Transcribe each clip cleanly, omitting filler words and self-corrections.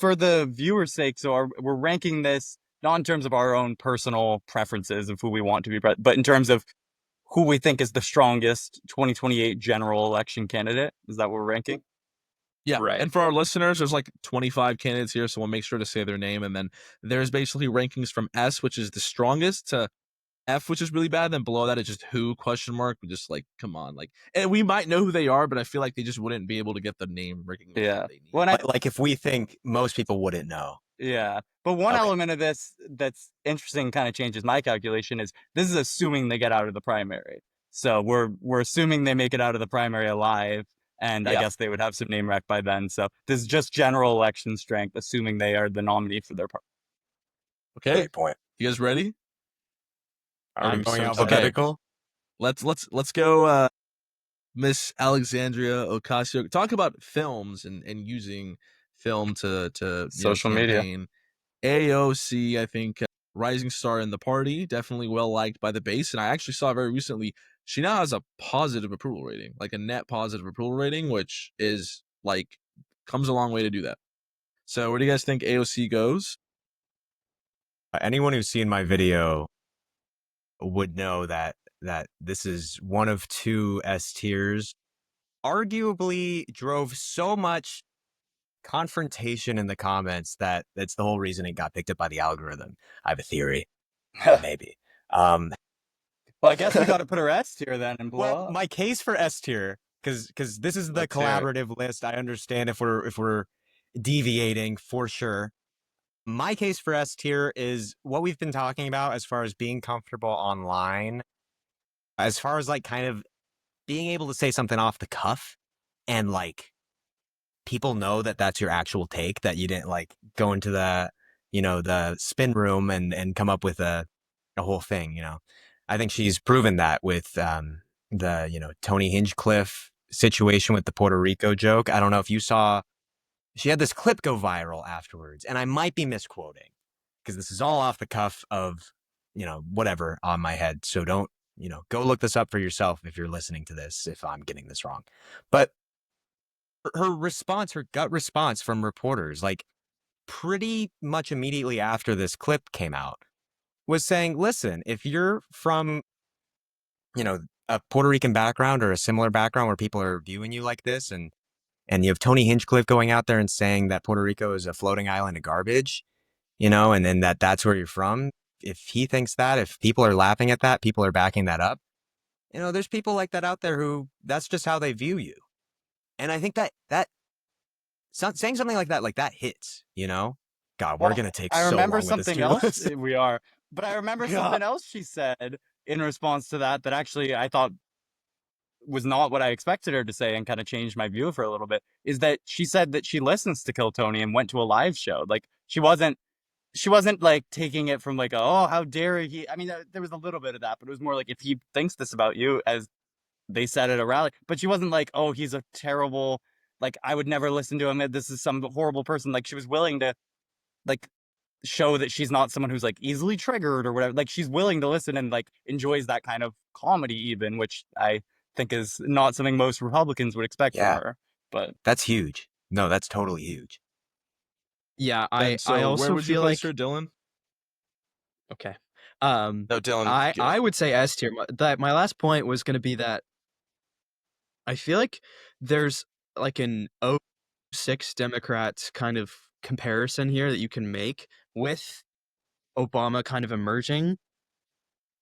for the viewer's sake, we're ranking this not in terms of our own personal preferences of who we want to be, but in terms of who we think is the strongest 2028 general election candidate. Is that what we're ranking? Yeah. Right. And for our listeners, there's like 25 candidates here, so we'll make sure to say their name. And then there's basically rankings from S, which is the strongest, to F, which is really bad. Then below that, it's just who, question mark. We just like, come on. Like, and we might know who they are, but I feel like they just wouldn't be able to get the name recognition Yeah. they need. When like if we think most people wouldn't know. Yeah. But one element of this that's interesting, kind of changes my calculation, is this is assuming they get out of the primary. So we're assuming they make it out of the primary alive, and I guess they would have some name rec by then. So this is just general election strength, assuming they are the nominee for their party. Okay. Great point. You guys ready? I'm going alphabetical. Let's go, Miss Alexandria Ocasio. Talk about films and using film to social media. AOC, I think, rising star in the party, definitely well liked by the base. And I actually saw very recently she now has a positive approval rating, like a net positive approval rating, which is like comes a long way to do that. So where do you guys think AOC goes? Anyone who's seen my video would know that this is one of two S tiers. Arguably drove so much confrontation in the comments that that's the whole reason it got picked up by the algorithm. I have a theory. Maybe. Well, I guess we got to put her S tier then and blow up. My case for S tier, because this is the collaborative list. I understand if we're deviating for sure. My case for S tier is what we've been talking about as far as being comfortable online, as far as like kind of being able to say something off the cuff and like people know that that's your actual take, that you didn't like go into the, the spin room and come up with a whole thing, I think she's proven that with the, Tony Hinchcliffe situation with the Puerto Rico joke. I don't know if you saw, she had this clip go viral afterwards, and I might be misquoting because this is all off the cuff of, whatever on my head. So don't, go look this up for yourself if you're listening to this, if I'm getting this wrong. But her response, her gut response from reporters, like pretty much immediately after this clip came out, was saying, listen, if you're from, a Puerto Rican background or a similar background where people are viewing you like this, and you have Tony Hinchcliffe going out there and saying that Puerto Rico is a floating island of garbage, and then that's where you're from. If he thinks that, if people are laughing at that, people are backing that up, there's people like that out there who that's just how they view you. And I think that saying something like that hits, God, we're going to take so long. I remember with something this else. We are. But I remember something else she said in response to that actually I thought was not what I expected her to say, and kind of changed my view for a little bit, is that she said that she listens to Kill Tony and went to a live show. Like she wasn't like taking it from like, oh, how dare he. I mean, there was a little bit of that, but it was more like, if he thinks this about you, as they said at a rally. But she wasn't like, oh, he's a terrible, like, I would never listen to him, this is some horrible person. Like, she was willing to like show that she's not someone who's like easily triggered or whatever. Like, she's willing to listen and like enjoys that kind of comedy even, which I think is not something most Republicans would expect from her. But that's huge. No, that's totally huge. Yeah, I also where would feel you place like her, Dylan? Okay. No, Dylan. I would say S tier. My last point was going to be that I feel like there's like an 06 Democrats kind of comparison here that you can make with Obama kind of emerging.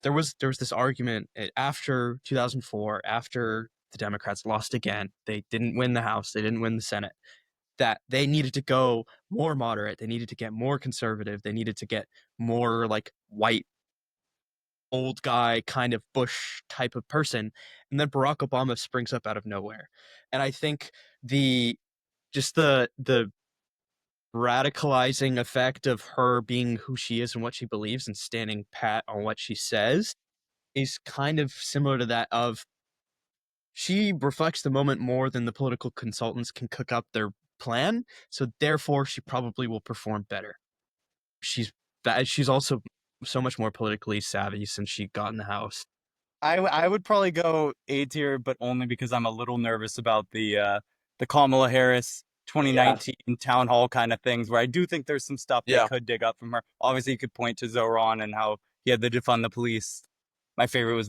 There was this argument after 2004, after the Democrats lost again, they didn't win the House, they didn't win the Senate, that they needed to go more moderate, they needed to get more conservative, they needed to get more like white, old guy kind of Bush type of person. And then Barack Obama springs up out of nowhere. And I think the radicalizing effect of her being who she is and what she believes and standing pat on what she says is kind of similar to that of, she reflects the moment more than the political consultants can cook up their plan, so therefore she probably will perform better. She's also so much more politically savvy since she got in the House. I would probably go A tier, but only because I'm a little nervous about the Kamala Harris 2019 town hall kind of things where I do think there's some stuff they could dig up from her. Obviously, you could point to Zoran and how he had the defund the police. My favorite was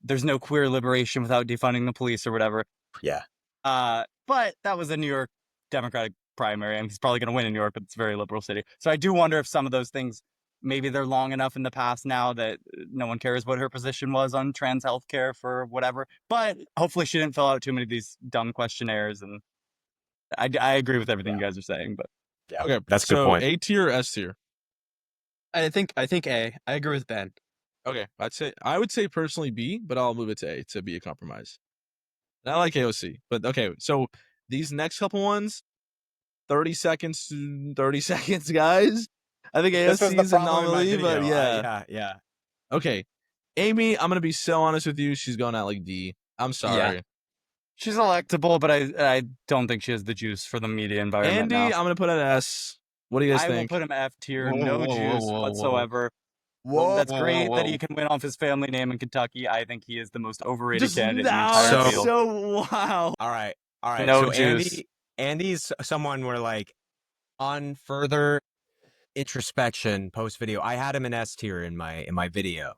there's no queer liberation without defunding the police or whatever. Yeah. But that was a New York Democratic primary, and he's probably going to win in New York, but it's a very liberal city. So I do wonder if some of those things, maybe they're long enough in the past now that no one cares what her position was on trans healthcare for whatever. But hopefully she didn't fill out too many of these dumb questionnaires. And I agree with everything you guys are saying. But Yeah. Okay, That's a good point. A tier or S tier? I think A. I agree with Ben. Okay, I would say personally B, but I'll move it to A to be a compromise. And I like AOC, but okay. So these next couple ones, 30 seconds, guys. I think AOC is an anomaly, but yeah. Okay, Amy, I'm gonna be so honest with you. She's going at like D. I'm sorry. Yeah. she's electable, but I don't think she has the juice for the media environment Andy, now. I'm gonna put an S. What do you guys I think? will put him F tier, Whoa, no whoa, whoa, juice whoa, whoa. whatsoever. Whoa, That's whoa, great whoa, that whoa. he can win off his family name in Kentucky. I think he is the most overrated Just candidate in the now, entire So- field. so wow. All right. All right. No so juice. Andy's someone where like on further introspection post video, I had him in S tier in my video.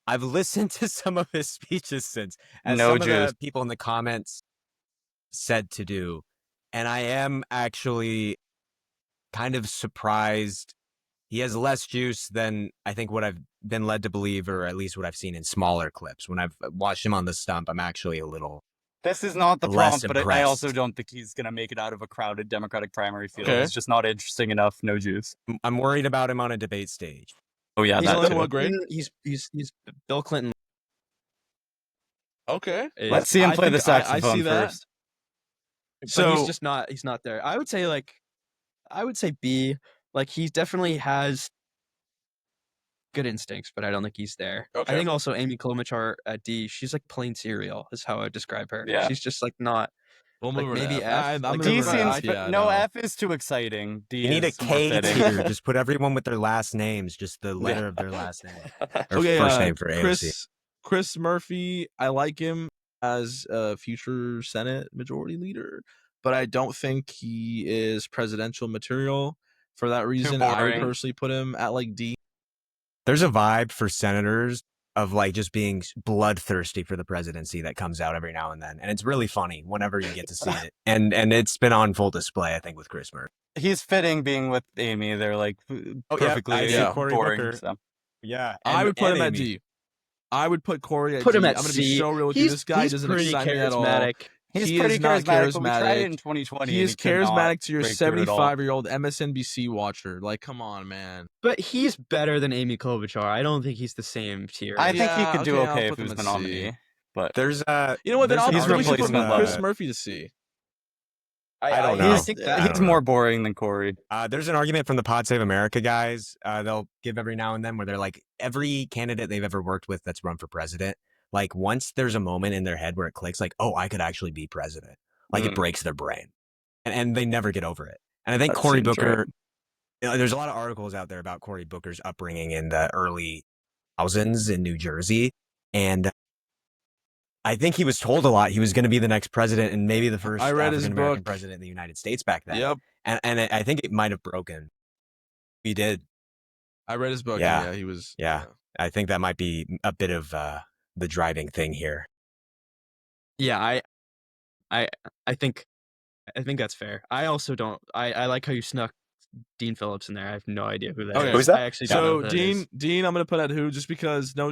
I've listened to some of his speeches since, as No some of juice. the people in the comments said to do, and I am actually kind of surprised. He has less juice than I think what I've been led to believe, or at least what I've seen in smaller clips. When I've watched him on the stump, I'm actually a little. This is not the Less prompt, but I also impressed. don't think he's going to make it out of a crowded Democratic primary field. Okay. He's just not interesting enough. No juice. I'm worried about him on a debate stage. Oh, yeah, He's that only too. what grade? He's Bill Clinton. Okay. Let's see him I play the think I see saxophone that. first. But So- he's just not. He's not there. I would say B. Like he definitely has good instincts, but I don't think he's there. Okay. I think also Amy Klobuchar at D. She's like plain cereal, is how I would describe her. Yeah. She's just like not. We'll Like, move her to maybe F. F, I'm like, gonna D move her to seems F. fit. Yeah, No, F is too exciting. D You need a is more K fitting. tier. Just put everyone with their last names, just the letter of their last name. Or Okay, first name for AOC. Chris Murphy, I like him as a future Senate Majority Leader, but I don't think he is presidential material. For that reason, I would boring. personally put him at like D. There's a vibe for senators of like just being bloodthirsty for the presidency that comes out every now and then. And it's really funny whenever you get to see it. And it's been on full display, I think, with Chris Murphy. He's fitting being with Amy. They're like perfectly I see Cory boring. Booker. So. Yeah. I would put him at Amy. D. I would put Corey at Put D. him at I'm gonna C. be so real with you. This guy he's doesn't pretty excite me at all. charismatic. He's He pretty is not charismatic, but we tried it charismatic. in 2020. He and is could not charismatic to your break through it all. 75-year-old MSNBC watcher. Like, come on, man. But he's better than Amy Klobuchar. I don't think he's the same tier. I think he Yeah, could do okay, I'll okay put if he was him the at C. nominee. But There's You know what? Then there's an I'll He's we should put replacement Chris level. Murphy to C. I don't know. I think that. he's more boring than Corey. There's an argument from the Pod Save America guys. They'll give every now and then where they're like, every candidate they've ever worked with that's run for president, like once there's a moment in their head where it clicks, like, oh, I could actually be president. Like it breaks their brain. And they never get over it. And I think That Cory seems Booker, right. there's a lot of articles out there about Cory Booker's upbringing in the early thousands in New Jersey. And I think he was told a lot he was going to be the next president and maybe the first I read his African-American book. president in the United States back then. Yep. And I think it might have broken. He did. I read his book. Yeah. Yeah, he was. Yeah. I think that might be a bit of the driving thing here. Yeah, I think that's fair. I also don't. I like how you snuck Dean Phillips in there. I have no idea who that is. Okay. Who's that? I actually don't know So who that Dean, is. Dean, I'm gonna put at who just because we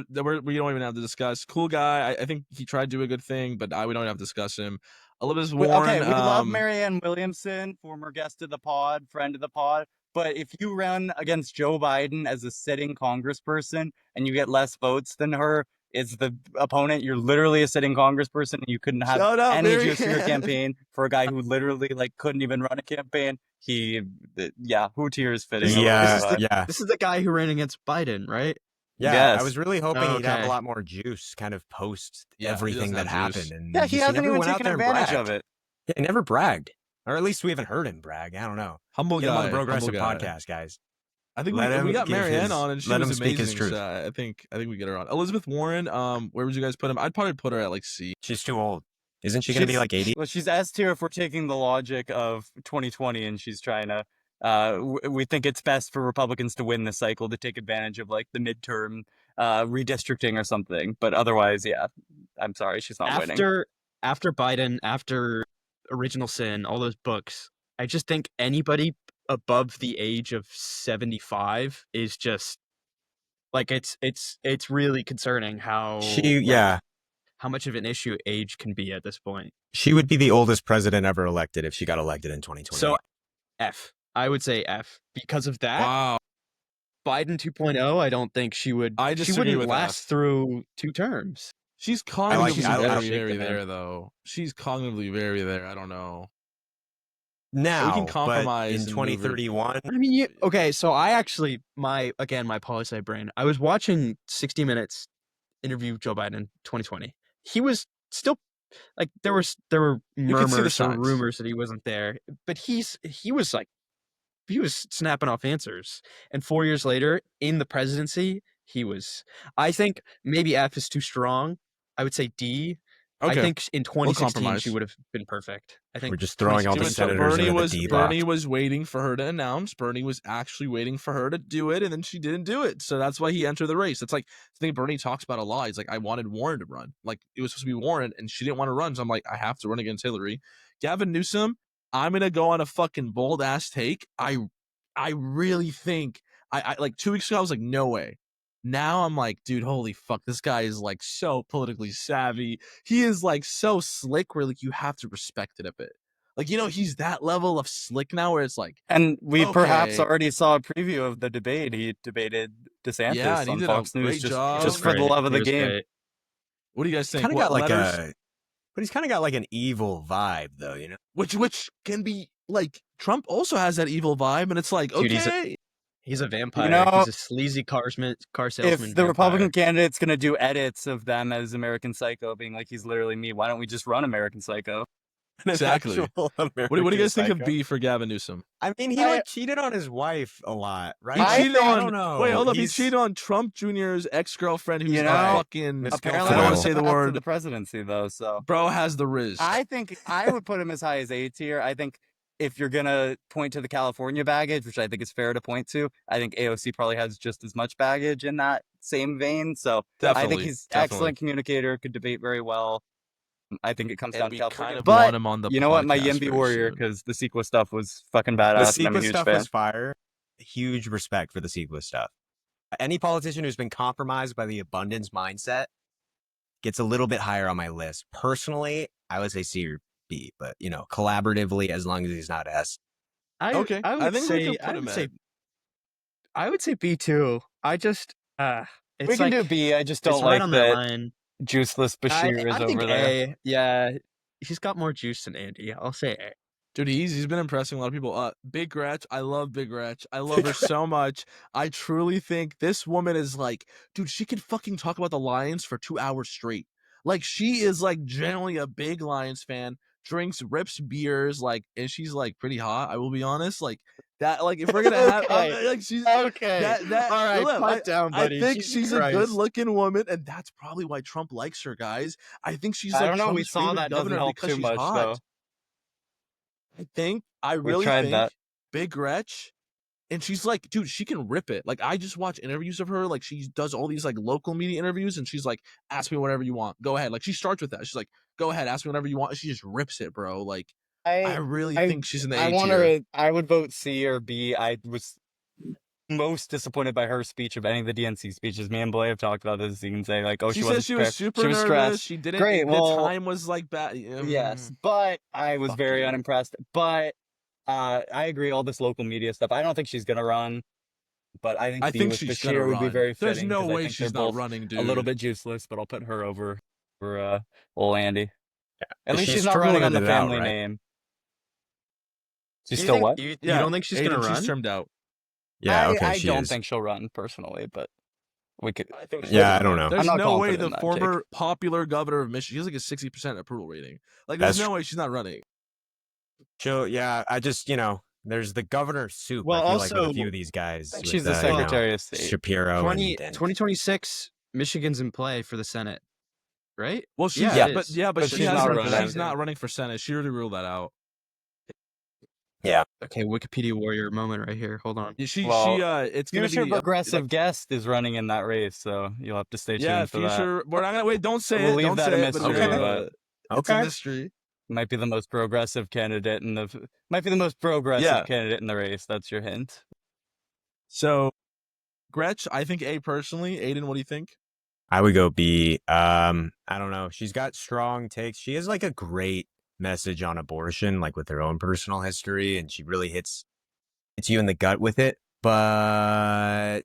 don't even have to discuss. Cool guy. I think he tried to do a good thing, but we don't have to discuss him. Elizabeth Warren. Okay, we love Marianne Williamson, former guest of the pod, friend of the pod. But if you run against Joe Biden as a sitting congressperson and you get less votes than her, is the opponent. You're literally a sitting congressperson and you couldn't have Shut up, any Marianne. juice for your campaign for a guy who literally like couldn't even run a campaign. Who tier is fitting? Yeah. This is the guy who ran against Biden, right? Yeah. Yes. I was really hoping he'd have Okay. a lot more juice kind of post Yeah, he everything doesn't that have juice. happened. And Yeah, he hasn't never even went out taken there and advantage bragged. of it. Yeah, he never bragged. Or at least we haven't heard him brag. I don't know. humble Get him guy. on the Progressive humble guy. podcast, guys. I think Let we him got give Marianne his- on and she let him was speak his amazing. truth. So I think we get her on. Elizabeth Warren. Where would you guys put him? I'd probably put her at like C. She's too old. Isn't she going to be like 80? Well, she's S tier if we're taking the logic of 2020, and she's trying to. We think it's best for Republicans to win this cycle to take advantage of like the midterm redistricting or something. But otherwise, yeah, I'm sorry, she's not winning. After Biden, after Original Sin, all those books, I just think anybody above the age of 75 is just like it's really concerning how how much of an issue age can be at this point. She would be the oldest president ever elected if she got elected in 2020. So F. I would say F because of that. Wow. Biden 2.0, I don't think she would. I She disagree wouldn't with last F. through 2 terms. She's cognitively I like- very there, though. She's cognitively very there. I don't know. now, We can compromise but in and move it. 2031, I mean, okay, so I actually, my poli sci brain, I was watching 60 Minutes interview Joe Biden 2020. He was still, like, there were could see the murmurs or signs. rumors that he wasn't there, but he was like, he was snapping off answers. And 4 years later, in the presidency, he was, I think maybe F is too strong. I would say D. Okay. I think in 2016 compromise. she would have been perfect. I think we're just throwing all the 2016 senators into the D box. Bernie was waiting for her to announce. Bernie was actually waiting for her to do it, and then she didn't do it. So that's why he entered the race. It's like the thing Bernie talks about a lot. He's like, I wanted Warren to run. Like, it was supposed to be Warren, and she didn't want to run. So I'm like, I have to run against Hillary. Gavin Newsom, I'm gonna go on a fucking bold ass take. I really think I like 2 weeks ago I was like, no way. Now I'm like, dude, holy fuck, this guy is like so politically savvy. He is like so slick where like you have to respect it a bit. Like, you know, he's that level of slick now where it's like, And we perhaps okay. already saw a preview of the debate. He debated DeSantis Yeah, and he on did a Fox News great job. just for the Great. love of He the was game. great. what do you guys think? Kind of What got like letters? but he's kind of got like an evil vibe, though. You know, Which can be like Trump also has that evil vibe, and it's like, Dude, okay, He's a vampire. know, He's a sleazy car salesman. If the vampire. Republican candidate's going to do edits of them as American Psycho, being like, he's literally me, why don't we just run American Psycho? exactly. What do you guys think of B for Gavin Newsom? I mean, he like cheated on his wife a lot, right? He cheated I on. don't know. Wait, hold up. He He's- cheated on Trump Jr.'s ex-girlfriend, who's You a know, fucking. Miss Apparently, I don't want Girlfriend. to say the up to word. the presidency, though, so. Bro has the riz. I think I would put him as high as A tier. I think if you're going to point to the California baggage, which I think is fair to point to, I think AOC probably has just as much baggage in that same vein. So I think he's excellent communicator, could debate very well. I think it comes down to California. Kind of But want him on the you know what? My podcast Yimby very Warrior, soon. because the Sequel stuff was fucking The badass. And I'm a Sequel huge stuff fan. was fire. Huge respect for the Sequel stuff. Any politician who's been compromised by the abundance mindset gets a little bit higher on my list. Personally, I would say C or B, but you know, collaboratively, as long as he's not S. Okay, I would think say we can put him in. I would say B too. I just it's We can like, do B. I just it's don't right like on that that line. juiceless Beshear is I think over there. A. Yeah, he's got more juice than Andy. I'll say A. Dude, he's been impressing a lot of people. Big Gretch, I love Big Gretch. I love her so much. I truly think this woman is like, dude, she can fucking talk about the Lions for 2 hours straight. Like, she is like generally a big Lions fan, rips beers, like, and she's like pretty hot. I will be honest, like that. Like, if we're gonna have, Okay. like, she's Okay. that. All right, look, pipe down, buddy. I think Jesus she's Christ. a good-looking woman, and that's probably why Trump likes her, guys. I think she's I like don't know. We Trump's saw favorite that doesn't governor help because too she's much, hot. though. I We really tried think that. Big Gretch, and she's like, dude, she can rip it. Like, I just watch interviews of her. Like, she does all these like local media interviews, and she's like, ask me whatever you want. Go ahead. Like, she starts with that. She's like, go ahead, ask me whatever you want. And she just rips it, bro. Like, I really think she's in the A I want tier. her. I would vote C or B. I was most disappointed by her speech of any of the DNC speeches. Me and Blay have talked about this. You can say like, oh, She wasn't said she was prepared. super She was nervous. stressed. She didn't. Great, well, the time was like bad. Yes, but I was Fuck very you. unimpressed. But I agree. All this local media stuff. I don't think she's gonna run. But I think I B think with she's Beshear gonna would be run. very There's fitting. no 'cause I way think she's they're not both running, dude. a little bit juiceless, but I'll put her over old Andy. At least She's she's not running on the struggling it out, family right? name. She's You still think- what? You Yeah, don't think she's Aiden, gonna run? She's termed out. Yeah, okay, I she don't is. think she'll run personally, but we could. I think Yeah, I don't know. There's not no way confident the in that former popular governor of Michigan, he has like a 60% approval rating. Like, That's there's no way she's not running. So yeah, I just there's the governor soup. Well, I feel like with a also- few of these guys. She's with, the Secretary of State. Shapiro. 2026, Michigan's in play for the Senate. right? Well, she's Yeah, it but is. yeah, but But she she's has not running. she's not running for Senate. She already ruled that out. Okay, Wikipedia warrior moment right here. Hold on. Yeah, Well, it's gonna Future be progressive guest is running in that race, so you'll have to stay tuned for that. future. We're not gonna wait. Don't say We'll it. leave Don't that say a it. But mystery, it's Okay. a mystery. Might be the most progressive candidate in the might be the most progressive candidate in the race. That's your hint. So, Gretch, I think A personally. Aidan, what do you think? I would go B. I don't know. She's got strong takes. She has like a great message on abortion, like with her own personal history, and she really hits you in the gut with it. But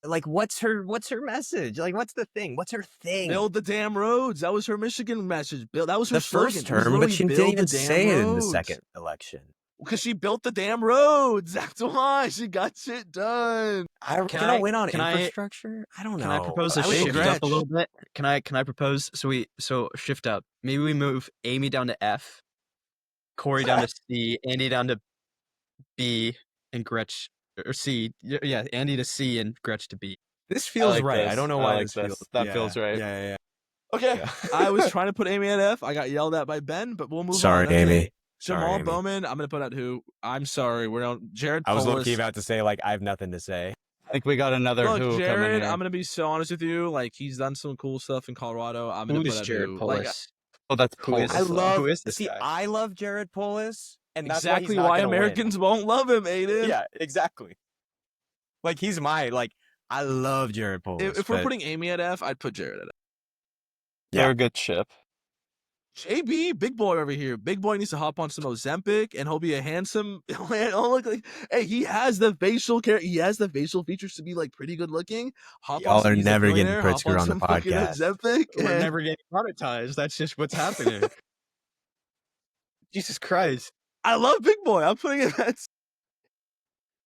like, what's her message? Like, what's the thing? What's her thing? Build the damn roads. That was her Michigan message. That was her the slogan. first It was term, but literally she didn't build even the damn say it in the roads. second election. Because she built the damn roads. That's why she got shit done. Can I- I win on can I- infrastructure? I don't know. Can I propose a I would go shift B. up a little bit? Can I propose so shift up? Maybe we move Amy down to F, Cory down to C, Andy down to B, and Gretch or C. Yeah, Andy to C and Gretch to B. This feels like right. this. I don't know I why like this this. feels. That feels right. Yeah. Okay. Yeah. I was trying to put Amy at F. I got yelled at by Ben, but we'll move on. Sorry, That's Amy. A. Sorry, Jamal Amy. Bowman, I'm going to put at who? I'm sorry. We're on Jared I was Polis. low-key about to say, like, I have nothing to say. I think we got another Look, who coming Jared, here. I'm going to be so honest with you. Like, he's done some cool stuff in Colorado. I'm going Who to is put at Jared who. Polis? Like, Oh, that's Who is Polis. this? Who is this See, guy? I love Jared Polis, and that's exactly why, he's not why gonna Americans won't love him, win. Aiden. Yeah, exactly. Like, he's I love Jared Polis. If we're putting Amy at F, I'd put Jared at F. They're a good ship. JB, big boy over here. Big boy needs to hop on some Ozempic, and he'll be a handsome. He'll look like, hey, he has the facial features to be like pretty good looking. Y'all are never getting Pritzker on the podcast. Ozempic, We're and- never getting monetized. That's just what's happening. Jesus Christ. I love Big Boy. I'm putting it at.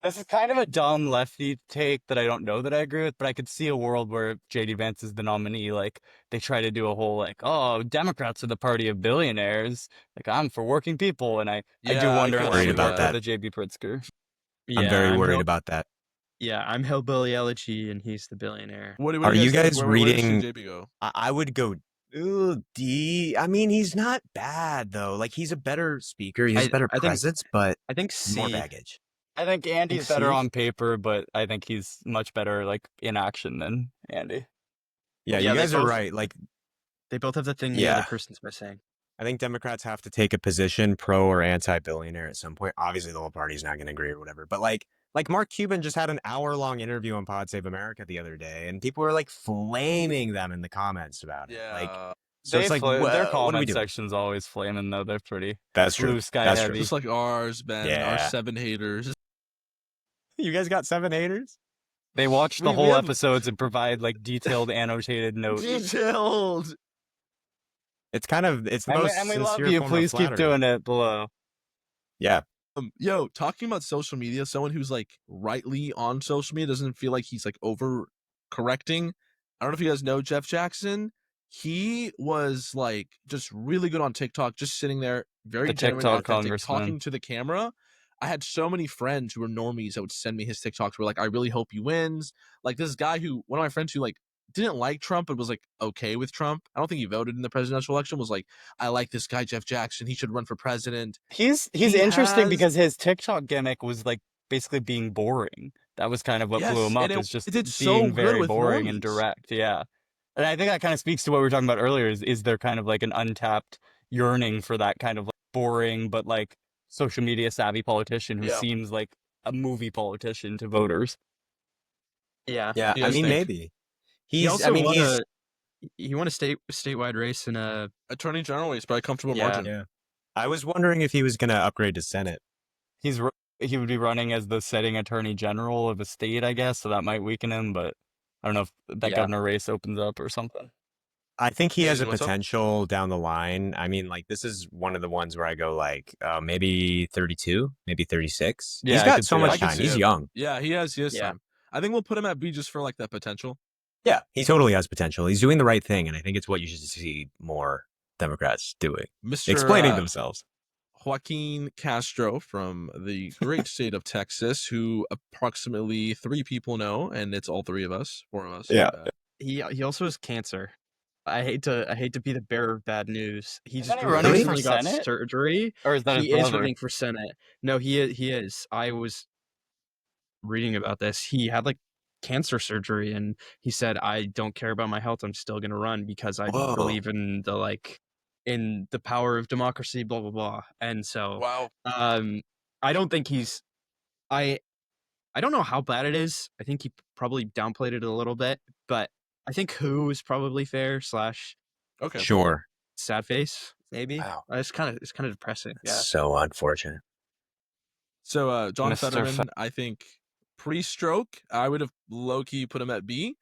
This is kind of a dumb lefty take that I don't know that I agree with, but I could see a world where JD Vance is the nominee. Like, they try to do a whole, like, oh, Democrats are the party of billionaires. Like, I'm for working people. And I do wonder how worried that would about work that. with the JB Pritzker. I'm very worried about that. Yeah, I'm Hillbilly Elegy, and he's the billionaire. What Are you guys think? Where does reading- JB go? I would go D. I mean, he's not bad, though. Like, he's a better speaker. He has better I think- presence, but I think C. more baggage. I think Andy's better C? on paper, but I think he's much better, like, in action than Andy. Yeah, Yeah, you they guys are both- right. Like, They both have the thing the Yeah. other person's missing. I think Democrats have to take a position pro or anti-billionaire at some point. Obviously, the whole party's not going to agree or whatever. But like Mark Cuban just had an hour-long interview on Pod Save America the other day, and people were like flaming them in the comments about it. Like, so it's like, their what are we comment doing? section's always flaming, though. They're pretty That's true. blue sky That's heavy. true. just like ours, Ben. Our Yeah. 7 haters. You guys got 7 haters? They watch the We whole have- episodes and provide, like, detailed annotated notes. Detailed. It's the And most we love sincere you. form of Please keep flattery. doing it below. Yeah. Yo, talking about social media, someone who's like rightly on social media doesn't feel like he's like over correcting. I don't know if you guys know Jeff Jackson. He was like just really good on TikTok, just sitting there, very The genuine, TikTok authentic, congressman. talking to the camera. I had so many friends who were normies that would send me his TikToks were like, I really hope he wins. Like this guy who, one of my friends who like didn't like Trump but was like okay with Trump. I don't think he voted in the presidential election, was like, I like this guy, Jeff Jackson. He should run for president. He's He interesting has- because his TikTok gimmick was, like, basically being boring. That was kind of what blew Yes, him up, and is just it did being so good very with boring and normies. direct. Yeah. And I think that kind of speaks to what we were talking about earlier, is there kind of like an untapped yearning for that kind of like boring but like social media savvy politician who Yeah. seems like a movie politician to voters. Yeah. Yeah, You I guys mean, think? maybe. He also won he's he won a statewide race in a Attorney General race by a comfortable Yeah. margin. Yeah. I was wondering if he was going to upgrade to Senate. He would be running as the sitting attorney general of a state, I guess, so that might weaken him, but I don't know if that Yeah. governor race opens up or something. I think he has a Jason, what's up? potential down the line. I mean, like, this is one of the ones where I go, like, maybe 32, maybe 36. Yeah, He's I got could so see that. much I could time. see He's it. young. Yeah, he has Yeah. time. I think we'll put him at B just for like that potential. Yeah, he totally has potential. He's doing the right thing, and I think it's what you should see more Democrats doing. Mr. Explaining themselves. Joaquin Castro from the great state of Texas, who approximately 3 people know, and it's all 3 of us, 4 of us. Yeah. he also has cancer. I hate to be the bearer of bad news. He's Isn't he running for recently got Senate? surgery. Or is that his He is brother? running for Senate. No, he is. I was reading about this. He had like cancer surgery, and he said, "I don't care about my health. I'm still gonna run because I Whoa. believe in the power of democracy." Blah blah blah. And so, Wow. I don't think he's. I don't know how bad it is. I think he probably downplayed it a little bit, but I think who is probably fair / Okay. Sure. sad face maybe. Wow. It's kind of depressing. Yeah. So unfortunate. So John Mr. Fetterman, I think pre-stroke, I would have low-key put him at B.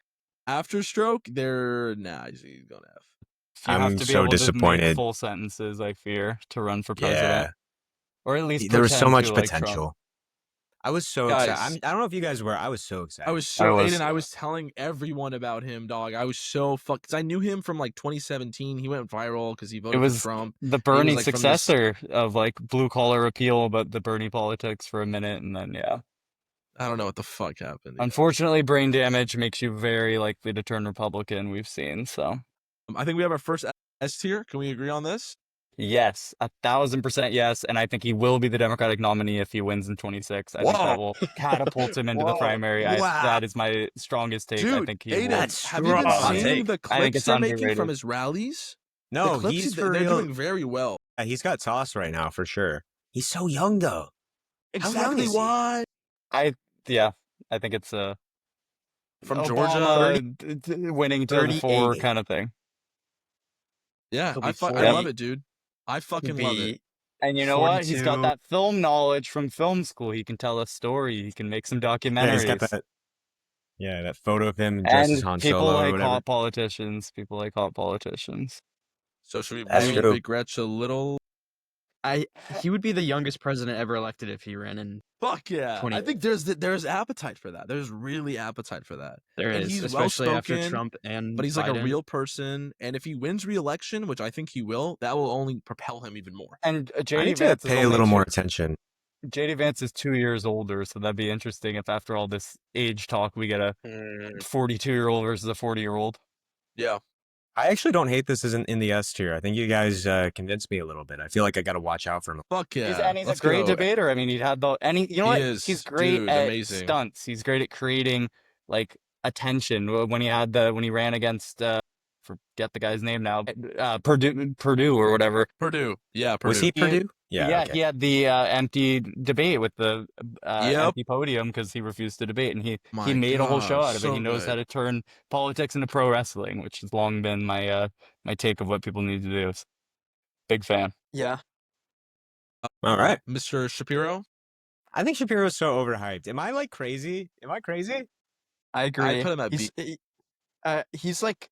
After stroke, he's going F. You have I'm to be so able to disappointed. make full sentences, I fear, to run for president. Yeah. Or at least There was so pretend much to like potential. Trump. I was so Guys. excited. I don't know if you guys were. I was so excited. I was Aiden, I was- was telling everyone about him, dog. I was so fucked because I knew him from like 2017. He went viral because he voted was for Trump. The Bernie like, from this- successor of like blue collar repeal, but the Bernie politics for a minute, and then I don't know what the fuck happened. Unfortunately, brain damage makes you very likely to turn Republican. We've seen so. I think we have our first S tier. Can we agree on this? Yes, 1,000% yes, and I think he will be the Democratic nominee if he wins in 26. I think that will catapult him into the primary. Wow. That is my strongest take. Dude, I think he Aiden, will. That's have you been strong. seeing the I think clips it's they're making underrated. from his rallies? No, The clips he's they're for real. doing very well. Yeah, he's got sauce right now for sure. He's so young though. How young Exactly is he? why. I think it's a From Obama Georgia. winning to the 4 38. kind of thing. Yeah, He'll be I 40. love it, dude. I fucking love it. And you know what? He's got 42. that film knowledge from film school. He can tell a story. He can make some Yeah, documentaries. he's got that. Yeah, that photo of him dressed as And Han people Solo or like whatever. hot politicians. People like hot politicians. So should we That's bring true. Big Gretch a little? He would be the youngest president ever elected if he ran in. Fuck yeah! 20. I think there's appetite for that. There's really appetite for that. There And is, he's especially after well-spoken, Trump and But he's like a Biden. real person, and if he wins re-election, which I think he will, that will only propel him even more. And I JD need to Vance is pay a only little more attention. JD Vance is 2 years older, so that'd be interesting if after all this age talk we get a 42-year-old versus a 40-year-old. Yeah. I actually don't hate this in the S tier. I think you guys convinced me a little bit. I feel like I got to watch out for him. Fuck yeah! He's a Let's great go. debater. I mean, you know He what? is, He's great dude, at amazing. stunts. He's great at creating like attention. When he ran against forget the guy's name now, Purdue or whatever. Purdue. Yeah, Purdue. Was he Purdue? Yeah. Okay. He had the empty debate with the Yep. empty podium because he refused to debate, and he My made a whole show God, out of it. so He knows good. how to turn politics into pro wrestling, which has long been my my take of what people need to do. Big fan. Yeah. All right. Mr. Shapiro. I think Shapiro's so overhyped. Am I like crazy? Am I crazy? I agree. put him at He's like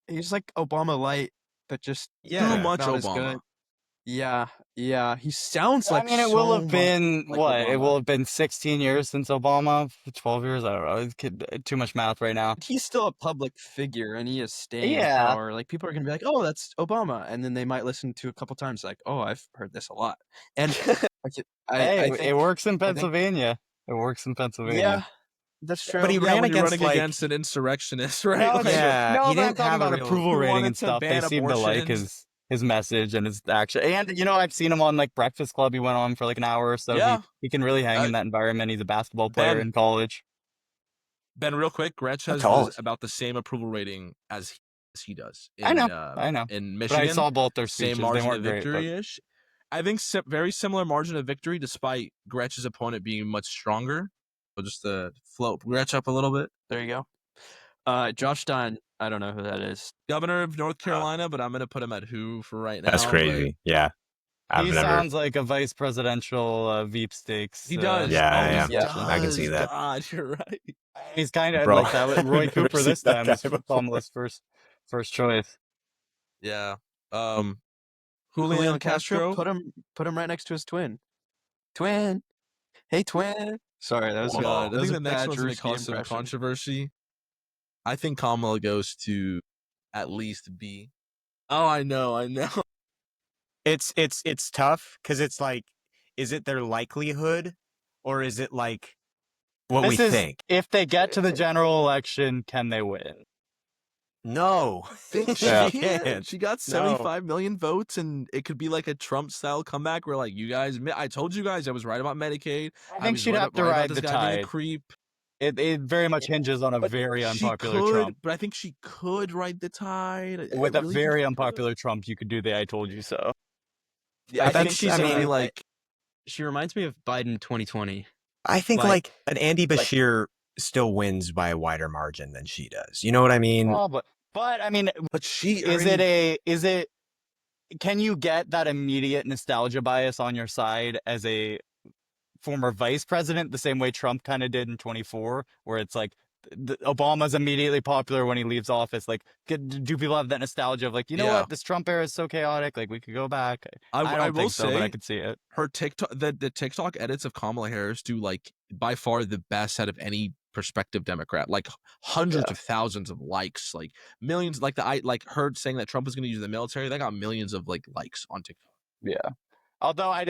Obama light, but just Yeah. Too much not as Obama. good. Yeah. He sounds like. I mean, it so will have much been like what? It Obama. will have been 16 years since Obama. 12 years. I don't know. Too much math right now. He's still a public figure, and he has staying Yeah. power. Like people are gonna be like, "Oh, that's Obama," and then they might listen to a couple times, like, "Oh, I've heard this a lot." And Hey, I think, it works in I think- Pennsylvania. It works in Pennsylvania. Yeah, that's true. But he ran when you're against running like against an insurrectionist, right? No, Like, Yeah, no, he but I'm didn't talking have a about real- approval He rating wanted and to stuff. They ban seem to like abortions. his message and his action. And I've seen him on like Breakfast Club. He went on for like an hour or so. Yeah. He can really hang in that environment. He's a basketball player Ben. in college. Ben, real quick, Gretch has tall is he? about the same approval rating as he does. I know. In But Michigan, I saw both their speeches. same They margin weren't of great. But victory-ish. I think very similar margin of victory, despite Gretch's opponent being much stronger. So just to float Gretch up a little bit. There you go. Josh Stein. I don't know who that is. Governor of North Carolina, but I'm going to put him at who for right now. That's crazy. Yeah. I've he never. sounds like a vice presidential Veep stakes. He does. Yeah, he yeah. does. I can see that. God, you're right. He's kind of Bro, like that with Roy I've never Cooper this seen that time. guy Was before. Kamala's first choice. Yeah. Julian Castro. Put him right next to his twin. Twin. Hey, twin. Sorry, that was Oh, God. that I was think a the next bad one's going to Drewski cause some impression. controversy. I think Kamala goes to at least B. Oh, I know. It's tough because it's like, is it their likelihood or is it like what we This is- think? If they get to the general election, can they win? No. Think she Yeah. can. She got 75 million votes, and it could be like a Trump-style comeback where, like, you guys, I told you guys I was right about Medicaid. I think was she'd right, have to right about ride this the guy being a tide. creep. It very much hinges on a But very she unpopular could, Trump. but I think she could ride the tide. With I a really think very she could. unpopular Trump, you could do the "I told you so." Yeah, I think That's- she's I gonna be mean, like. She reminds me of Biden 2020. I think Like- like an Andy Beshear still wins by a wider margin than she does. You know what I mean? But I mean, But she is it? Can you get that immediate nostalgia bias on your side as a former vice president, the same way Trump kind of did in 24, where it's like Obama's immediately popular when he leaves office? Like, do people have that nostalgia of like, you know Yeah. what, this Trump era is so chaotic, like we could go back? I I don't will think so, but I say could see it. her TikTok, the TikTok edits of Kamala Harris do like by far the best out of any prospective Democrat. Like hundreds of thousands of likes, like millions. Like like her saying that Trump is going to use the military. That got millions of like likes on TikTok. Yeah. Although I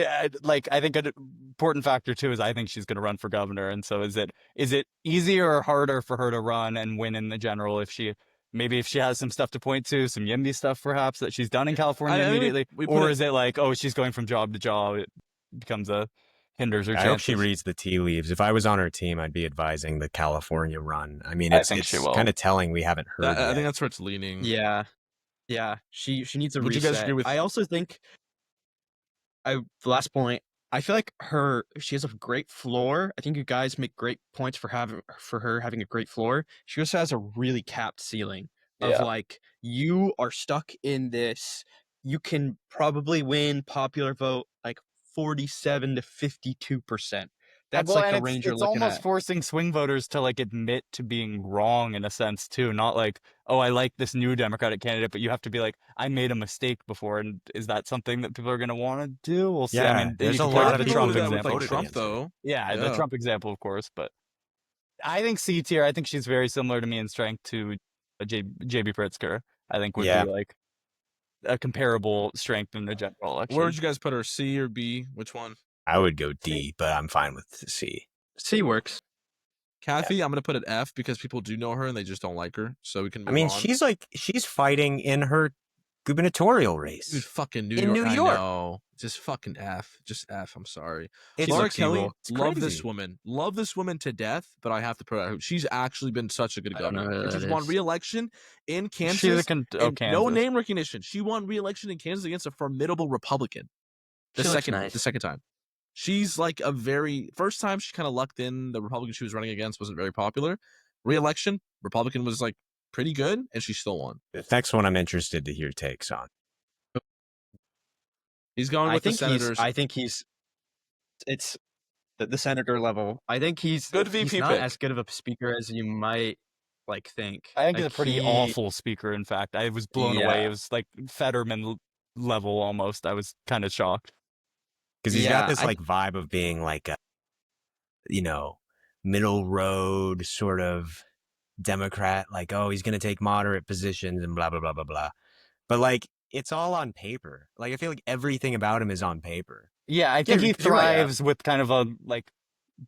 think an important factor too is I think she's going to run for governor, and so is it easier or harder for her to run and win in the general if she has some stuff to point to, some YIMBY stuff perhaps that she's done in California immediately, or is it like, oh, she's going from job to job, it becomes hinders her I chances? hope she reads the tea leaves. If I was on her team, I'd be advising the California run. I mean, I it's think she will. kind of telling we haven't heard I yet. think that's where it's leaning. Yeah. She needs a Would reset. you guys agree with? I also think. Last point. I feel like she has a great floor. I think you guys make great points for her having a great floor. She also has a really capped ceiling of like, you are stuck in this. You can probably win popular vote like 47 to 52%. That's Well, like and the range you're it's looking almost at. forcing swing voters to like admit to being wrong in a sense too. Not like, oh, I like this new Democratic candidate, but you have to be like, I made a mistake before, and is that something that people are going to want to do? We'll see. Yeah, I mean, there's you a can lot point of to the people Trump that example. voted Trump against her. though. Yeah, the Trump example, of course, but I think C tier. I think she's very similar to me in strength to JB Pritzker. I think would be like a comparable strength in the general election. Where would you guys put her? C or B? Which one? I would go D, but I'm fine with C. C works. Kathy, I'm gonna put it F because people do know her and they just don't like her. So we can. I mean, on. she's fighting in her gubernatorial race. Dude, fucking New in York. New I York. know. Just fucking F. Just F. I'm sorry. It's Laura looks Kelly, evil. It's love this crazy. woman. Love this woman to death, but I have to put her out. She's actually been such a good I don't know governor. who She's that won is. re-election in Kansas. She's and no Kansas. name recognition. She won re-election in Kansas against a formidable Republican. The She looks second nice. the second time. She's like first time she kind of lucked in. The Republican she was running against wasn't very popular. Re-election, Republican was like pretty good, and she still won. The next one I'm interested to hear takes on. He's going with the senators. I think it's the senator level. I think he's Good VP he's not pick. as good of a speaker as you might like think. I think Like, he's a pretty awful speaker. In fact, I was blown away. It was like Fetterman level almost. I was kind of shocked. Because he's got Yeah, this like vibe of being like a, middle road sort of Democrat. Like, oh, he's going to take moderate positions and blah, blah, blah, blah, blah. But like, it's all on paper. Like, I feel like everything about him is on paper. Yeah, I think he you're right, thrives with kind of a like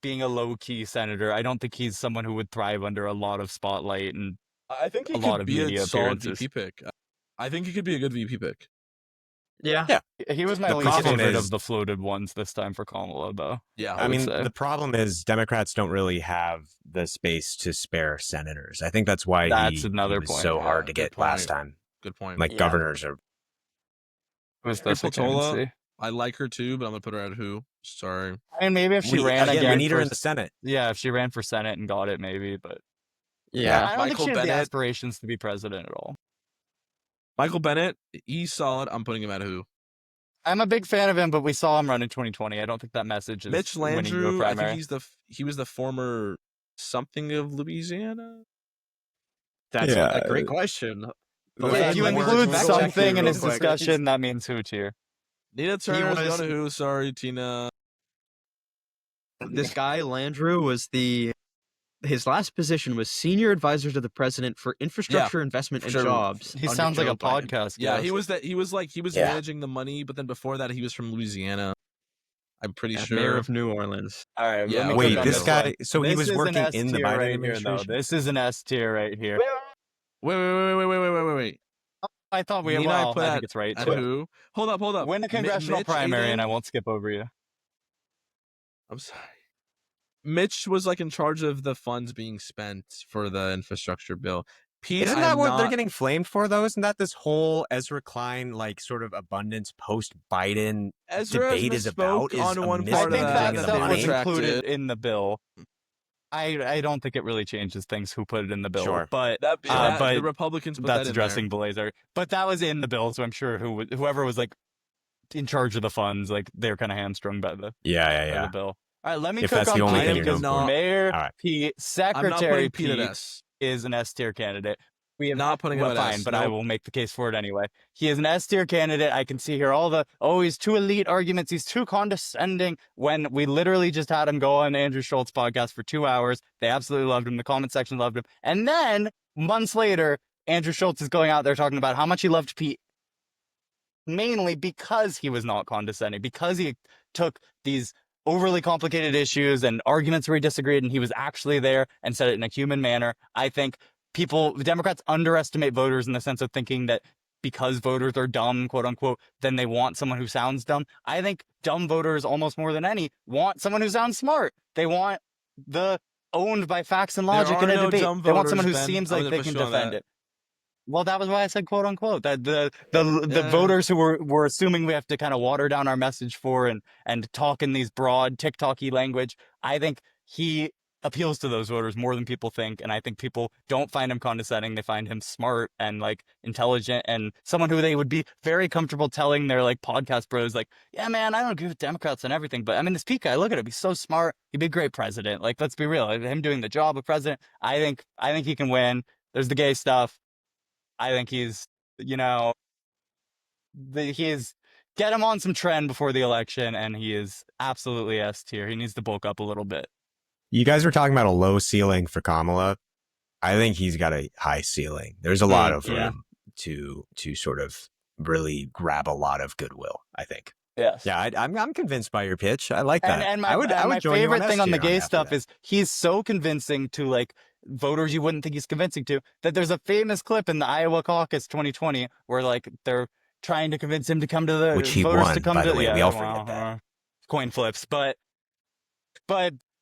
being a low key senator. I don't think he's someone who would thrive under a lot of spotlight and I think he a lot could of be media a solid appearances. VP pick. I think he could be a good VP pick. Yeah. He was my The least problem favorite is- of the floated ones this time for Kamala, though. Yeah, I would mean, say. the problem is Democrats don't really have the space to spare senators. I think that's why That's he another was point, so yeah, hard to good get last point. time. good point. Like, Yeah. governors are. Who's this? I can't Peltola, see. I like her too, but I'm gonna put her at who? Sorry. I mean, maybe if she We ran again, need her for, in the Senate. yeah, if she ran for Senate and got it, maybe. But Yeah. I don't think Michael she has the Bennet. aspirations to be president at all. Michael Bennet, he's solid. I'm putting him at who? I'm a big fan of him, but we saw him run in 2020. I don't think that message is Mitch winning you a Landrieu. I primary. think he was the former something of Louisiana. That's Yeah. a great question. Yeah, if you Fact include check something in real his quick. discussion, that means who tier? Nina Turner's was- going to who? Sorry, Tina. This guy Landrieu was his last position was senior advisor to the president for infrastructure investment and sure. jobs. He under sounds like Joe a Biden. podcast. Yeah, guest. he was Yeah. managing the money, but then before that he was from Louisiana. I'm pretty Yeah, sure. Mayor of New Orleans. All right. Yeah, let me Wait, click on this one. guy. So he This was is an working S in the tier Biden right here, though. administration. This is an S tier right here. Wait. I thought we Need I well, put I at- think it's right. at So who? Hold up. win a congressional Mitch, primary, Aidan? and I won't skip over you. I'm sorry. Mitch was like in charge of the funds being spent for the infrastructure bill. Pete, Isn't I that am what not. they're getting flamed for, though? Isn't that this whole Ezra Klein, like, sort of abundance post-Biden Ezra has debate is misspoke about? Is on a one I part of think that, that and then stuff they was retracted. included in the bill. I don't think it really changes things who put it in the bill, Sure. but The Republicans put that's that in addressing Blazer. But that was in the bill, so I'm sure whoever was like in charge of the funds, like they're kind of hamstrung by the by the bill. All right, let me If cook that's on the only Pete thing you're because known for. Mayor All right. Pete, I'm not Secretary putting Pete at Pete S. is an S tier candidate. We have Not putting him well, at fine, S. but I Nope. will make the case for it anyway. He is an S tier candidate. I can see here all the he's too elite arguments. He's too condescending. When we literally just had him go on Andrew Schultz podcast for 2 hours, they absolutely loved him. The comment section loved him, and then months later, Andrew Schultz is going out there talking about how much he loved Pete, mainly because he was not condescending, because he took these overly complicated issues and arguments where he disagreed, and he was actually there and said it in a human manner. I think Democrats underestimate voters in the sense of thinking that because voters are dumb, quote unquote, then they want someone who sounds dumb. I think dumb voters, almost more than any, want someone who sounds smart. They want the owned by facts and logic in a no debate. dumb They want someone who voters, Ben. seems I'm like gonna they push can you on defend that. it. Well, that was why I said quote unquote. That the voters who we're assuming we have to kind of water down our message for and talk in these broad TikTok-y language. I think he appeals to those voters more than people think, and I think people don't find him condescending. They find him smart and like intelligent and someone who they would be very comfortable telling their like podcast bros, like, yeah, man, I don't agree with Democrats and everything, but I mean, this Pete guy, look at him, he's so smart. He'd be a great president. Like, let's be real, him doing the job of president, I think he can win. There's the gay stuff. I think he's, he is get him on some trend before the election, and he is absolutely S tier. He needs to bulk up a little bit. You guys were talking about a low ceiling for Kamala. I think he's got a high ceiling. There's a lot of room to sort of really grab a lot of goodwill, I think. Yes. Yeah, I'm convinced by your pitch. I like that. And I would my join you favorite thing on the gay after stuff that. is he's so convincing to like voters you wouldn't think he's convincing to, that there's a famous clip in the Iowa caucus 2020 where like they're trying to convince him to come to the Which he voters won, to come by to the way. We all forget that. Coin flips, but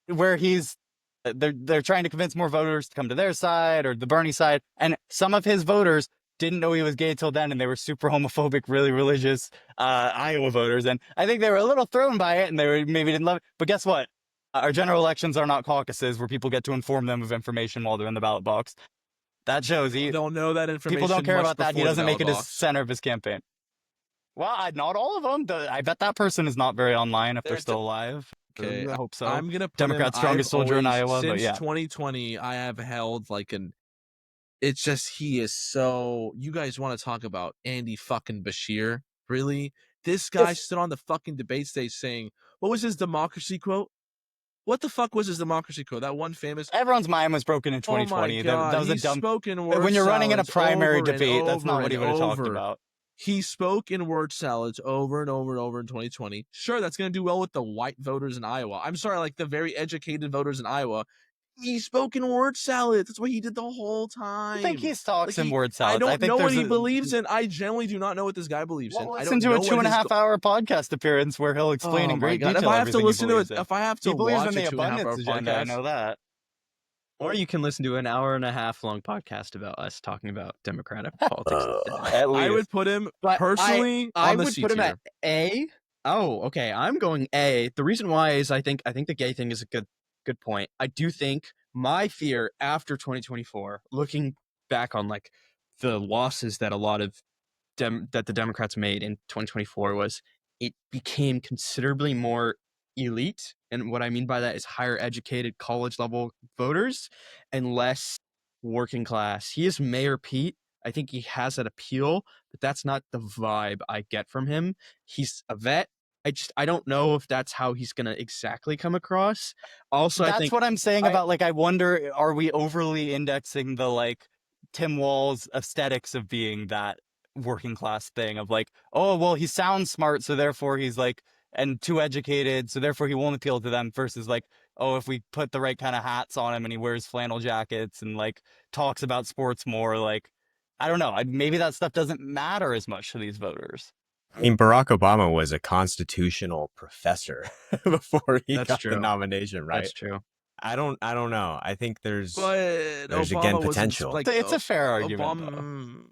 where he's they're trying to convince more voters to come to their side or the Bernie side, and some of his voters didn't know he was gay till then, and they were super homophobic, really religious Iowa voters, and I think they were a little thrown by it, and maybe didn't love it. But guess what? Our general elections are not caucuses where people get to inform them of information while they're in the ballot box. That shows he don't know that information. People don't care much about that. He before the doesn't make it ballot his box. center of his campaign. Well, not all of them. I bet that person is not very online if they're still alive. Okay, I hope so. I'm gonna put Democrat's him, strongest soldier in Iowa, since but yeah. 2020, I have held like it's just he is so. You guys want to talk about Andy fucking Beshear? Really? This guy stood on the fucking debate stage saying, what was his democracy quote? What the fuck was his democracy quote? That one famous. Everyone's mind was broken in 2020. Oh my God. That was a He's dumb. spoken word When you're running in a salads primary over and debate, that's not over what he and would have talked over. about. He spoke in word salads over and over and over in 2020. Sure, that's going to do well with the white voters in Iowa. I'm sorry, like the very educated voters in Iowa. He spoke in word salads. That's what he did the whole time. I think he talks in word I salads. don't know what he believes in. I generally do not know what this guy believes in. Listen to a 2.5 hour podcast appearance where he'll explain in great detail. If I have to everything listen he to it, believes in. if I have to He believes watch in the a 2.5 hour abundance agenda, I podcast, know that. Or you can listen to an hour and a half long podcast about us talking about Democratic politics. At least. I would put him But personally I on the would C put him tier. at A. Oh, okay. I'm going A. The reason why is I think the gay thing is a good point. I do think my fear after 2024, looking back on like the losses that a lot of that the Democrats made in 2024, was it became considerably more elite, and what I mean by that is higher educated college level voters and less working class. He is Mayor Pete. I think he has that appeal, but that's not the vibe I get from him. He's a vet. I don't know if that's how he's gonna exactly come across. Also, that's I think what I'm saying about like I wonder, are we overly indexing the like Tim Walz aesthetics of being that working class thing of like, oh well, he sounds smart, so therefore he's like, and too educated, so therefore he won't appeal to them, versus like, oh, if we put the right kind of hats on him and he wears flannel jackets and like talks about sports more, like, I don't know, maybe that stuff doesn't matter as much to these voters. I mean, Barack Obama was a constitutional professor before he That's got true. the nomination, right? That's true. I don't know. I think there's But again Obama wasn't, potential. like, It's a fair argument, though. Obama,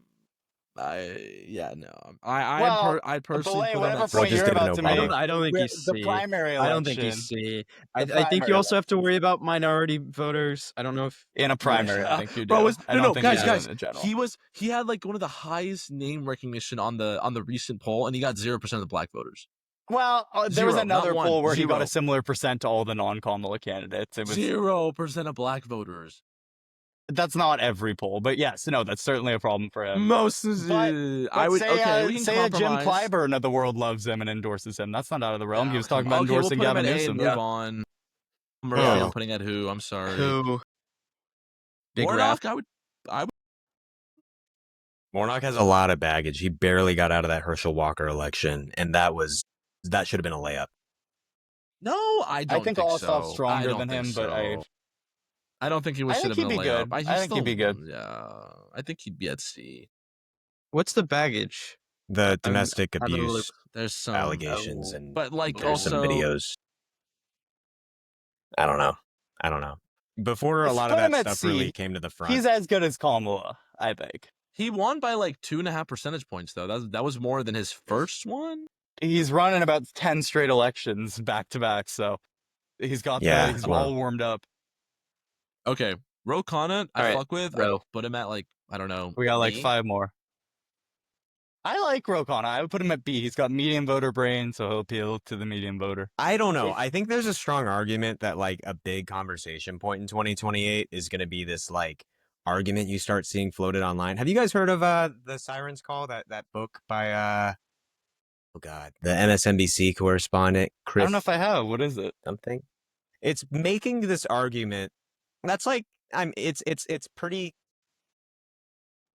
Well, I personally Belay, put him whatever at Well, point just you're given about to Obama. make, I don't think with he's the C. primary election. I don't think he's C. I think primary you also have to worry about minority voters. I don't know if In a primary, I think you do. Bro, I don't think you do guys, in the general. he had like one of the highest name recognition on the recent poll, and he got 0% of the black voters. Well, there was Zero, not another one, poll where he got zero. a similar percent to all the non-Kamala candidates. It was 0% of black voters. That's not every poll, but yes, no, that's certainly a problem for him. Most, But I would say, we can say a Jim compromise. Clyburn of the world loves him and endorses him. That's not out of the realm. Yeah, He was talking about okay, endorsing we'll put him Gavin at A and Newsom. move on. Murphy, Oh. I'm putting at who? I'm sorry. who. Big Warnock, Raph. I would. Warnock has a lot of baggage. He barely got out of that Herschel Walker election, and that should have been a layup. No, I don't think think Ossoff's so. stronger I don't than think him, but so. I don't think he I should think have been a he'd be layup. good. I think he'd be good. Yeah, I think he'd be at C. What's the baggage? The domestic I'm a little- abuse There's some allegations, and but like there's some also videos. I don't know. Before a lot of Put him that at stuff C. really came to the front. He's as good as Kamala, I think. he won by like 2.5 percentage points though. That was more than his first one. He's running about 10 straight elections back to back, so he's got he's well. all warmed up. Okay, Ro Khanna, I All right, fuck with. Ro. I put him at like I don't know. We got like B? 5 more. I like Rokana. I would put him at B. He's got medium voter brain, so he'll appeal to the medium voter. I don't know. I think there's a strong argument that like a big conversation point in 2028 is going to be this like argument you start seeing floated online. Have you guys heard of the Sirens Call, that book by oh god, the MSNBC correspondent I Chris don't know if I have. What is it? something? It's making this argument that's like it's pretty.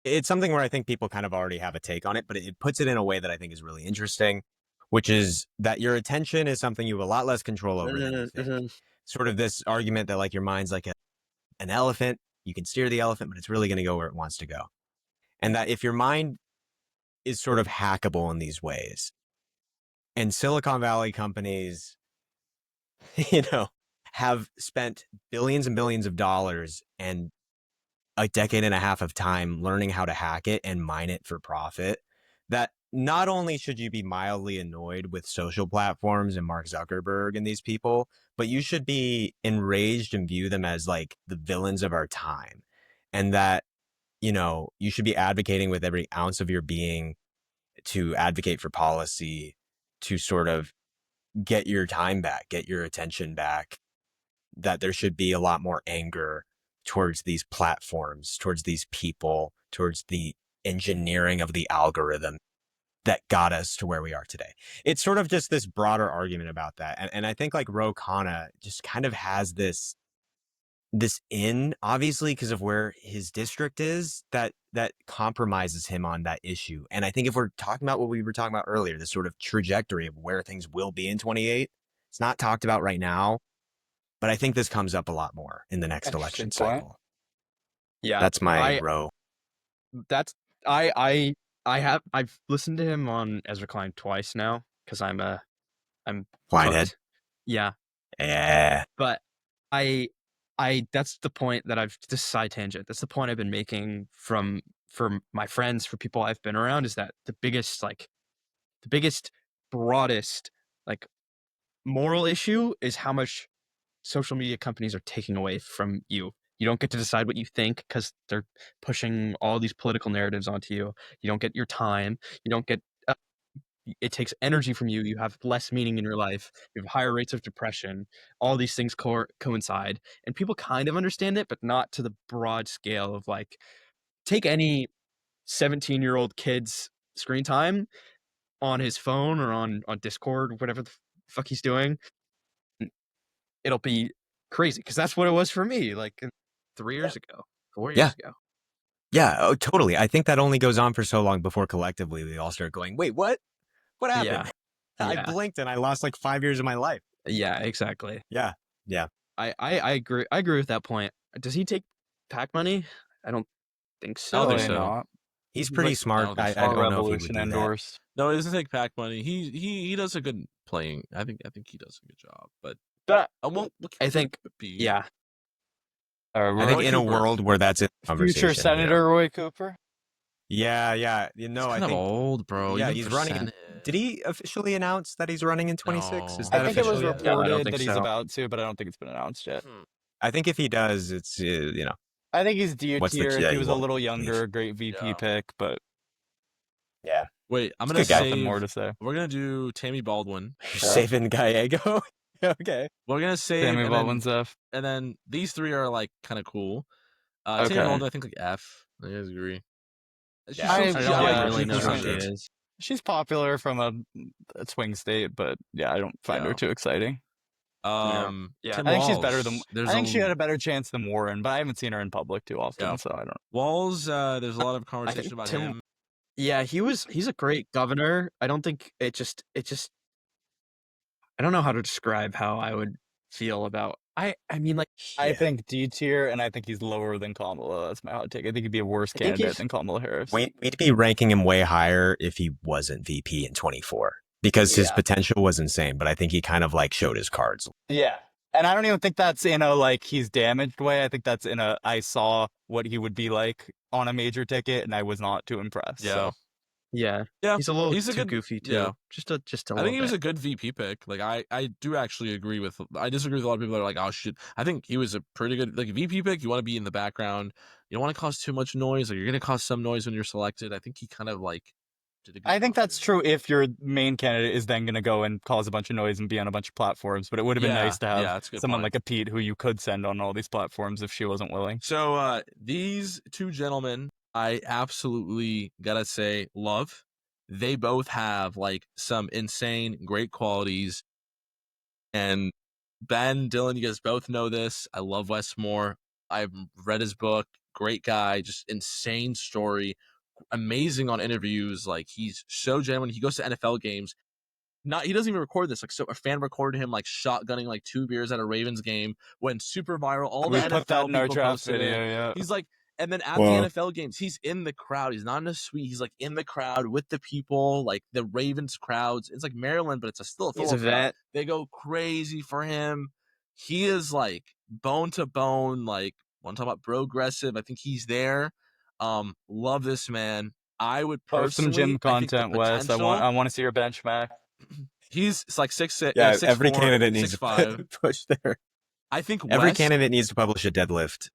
It's something where I think people kind of already have a take on it, but it puts it in a way that I think is really interesting, which is that your attention is something you have a lot less control over than you think. Sort of this argument that like your mind's like an elephant, you can steer the elephant, but it's really going to go where it wants to go. And that if your mind is sort of hackable in these ways, and Silicon Valley companies, have spent billions and billions of dollars and a decade and a half of time learning how to hack it and mine it for profit, that not only should you be mildly annoyed with social platforms and Mark Zuckerberg and these people, but you should be enraged and view them as like the villains of our time. And that, you should be advocating with every ounce of your being to advocate for policy, to sort of get your time back, get your attention back, that there should be a lot more anger towards these platforms, towards these people, towards the engineering of the algorithm that got us to where we are today. It's sort of just this broader argument about that. And I think like Ro Khanna just kind of has this obviously because of where his district is, that compromises him on that issue. And I think if we're talking about what we were talking about earlier, this sort of trajectory of where things will be in 28, it's not talked about right now. But I think this comes up a lot more in the next election Interesting point. cycle. Yeah, That's my row. I've listened to him on Ezra Klein twice now because I'm Kleinhead. hooked. Yeah, Yeah. but I that's the point that this side tangent. That's the point I've been making for my friends, for people I've been around, is that the biggest broadest like moral issue is how much social media companies are taking away from you. You don't get to decide what you think because they're pushing all these political narratives onto you. You don't get your time. You don't get. It takes energy from you. You have less meaning in your life. You have higher rates of depression. All these things coincide, and people kind of understand it, but not to the broad scale of like, take any 17-year-old kid's screen time on his phone or on Discord or whatever the fuck he's doing. It'll be crazy because that's what it was for me like 3 years ago, 4 years ago. Yeah, oh, totally. I think that only goes on for so long before collectively we all start going, wait, what happened? Yeah. I blinked and I lost like 5 years of my life. Yeah, exactly. Yeah. I agree with that point. Does he take PAC money? I don't think so. I don't think Probably so. not. He's pretty Like, smart. no, I that's don't Or know if he would Revolution do that. endorsed. No, he doesn't take PAC money. He does a good playing. I think he does a good job. But I think yeah. I think Roy in a Cooper. world where that's in conversation, Future Senator Roy Cooper. Yeah. He's I kind of think old, bro. yeah, Even he's for running. Senate. Did he officially announce that he's running in 26? Is No. that I think it was official yet? No, I don't reported think that he's so. about to, but I don't think it's been announced yet. I think if he does, it's I think he's D What's the- tier. yeah, If he he was a won't little leave. younger, great VP Yeah. pick, but yeah. Wait, I'm He's a gonna good guy. say nothing more to say. we're gonna do Tammy Baldwin. You're saving Gallego. Okay. We're gonna save Tammy and Baldwin's then, F. and then these three are like kind of cool. Tammy Okay. Baldwin, I think like F. I guys agree. Yeah, I I don't yeah, really know who she's- she is. She's popular from a swing state, but yeah, I don't find Yeah. her too exciting. Yeah. Tim I think she's Walz. better than. There's I think she a- had a better chance than Warren, but I haven't seen her in public too often, Yeah. so I don't. Walz. There's a lot of conversation think about Tim- him. Yeah, he's a great governor. I don't think it just I don't know how to describe how I would feel about I mean like I think D tier, and I think he's lower than Kamala. That's my hot take. I think he'd be a worse I think candidate he's- than Kamala Harris. We'd be ranking him way higher if he wasn't VP in 24 because his Yeah. potential was insane. But I think he kind of like showed his cards. Yeah. And I don't even think that's in a like he's damaged way. I think that's in a I saw what he would be like on a major ticket, and I was not too impressed. Yeah. So. yeah, Yeah, he's a little he's a too good- goofy too. yeah. Just a I little think he was bit. a good VP pick. Like I do actually agree with. I disagree with a lot of people that are like, oh shit. I think he was a pretty good like VP pick. You want to be in the background. You don't want to cause too much noise. Like you're gonna cause some noise when you're selected. I think he kind of like. Did a good I think job that's there. true if your main candidate is then going to go and cause a bunch of noise and be on a bunch of platforms. But it would have been Yeah, nice to have yeah, that's a good someone point. like a Pete who you could send on all these platforms if she wasn't willing. So these two gentlemen, I absolutely gotta say, love. They both have like some insane, great qualities. And Ben, Dylan, you guys both know this. I love Wes Moore. I've read his book. Great guy, just insane story. Amazing on interviews. Like he's so genuine. He goes to NFL games. He doesn't even record this. Like so, a fan recorded him like shotgunning like 2 beers at a Ravens game. Went super viral. All We the put that NFL in our people draft posted video. it. Yeah. He's like, and then at Wow. the NFL games, he's in the crowd. He's not in a suite. He's like in the crowd with the people, like the Ravens crowds. It's like Maryland, but it's still a He's football a crowd. vet. They go crazy for him. He is like bone to bone. Like want to talk about Brogressive? I think he's there. Love this man. I would Post some personally. gym I think the content, Wes. I potential- want to see your benchmark. He's like 6'6". Yeah, 6'4", every candidate needs 6'5". to push there. I think Every Wes, candidate needs to publish a deadlift.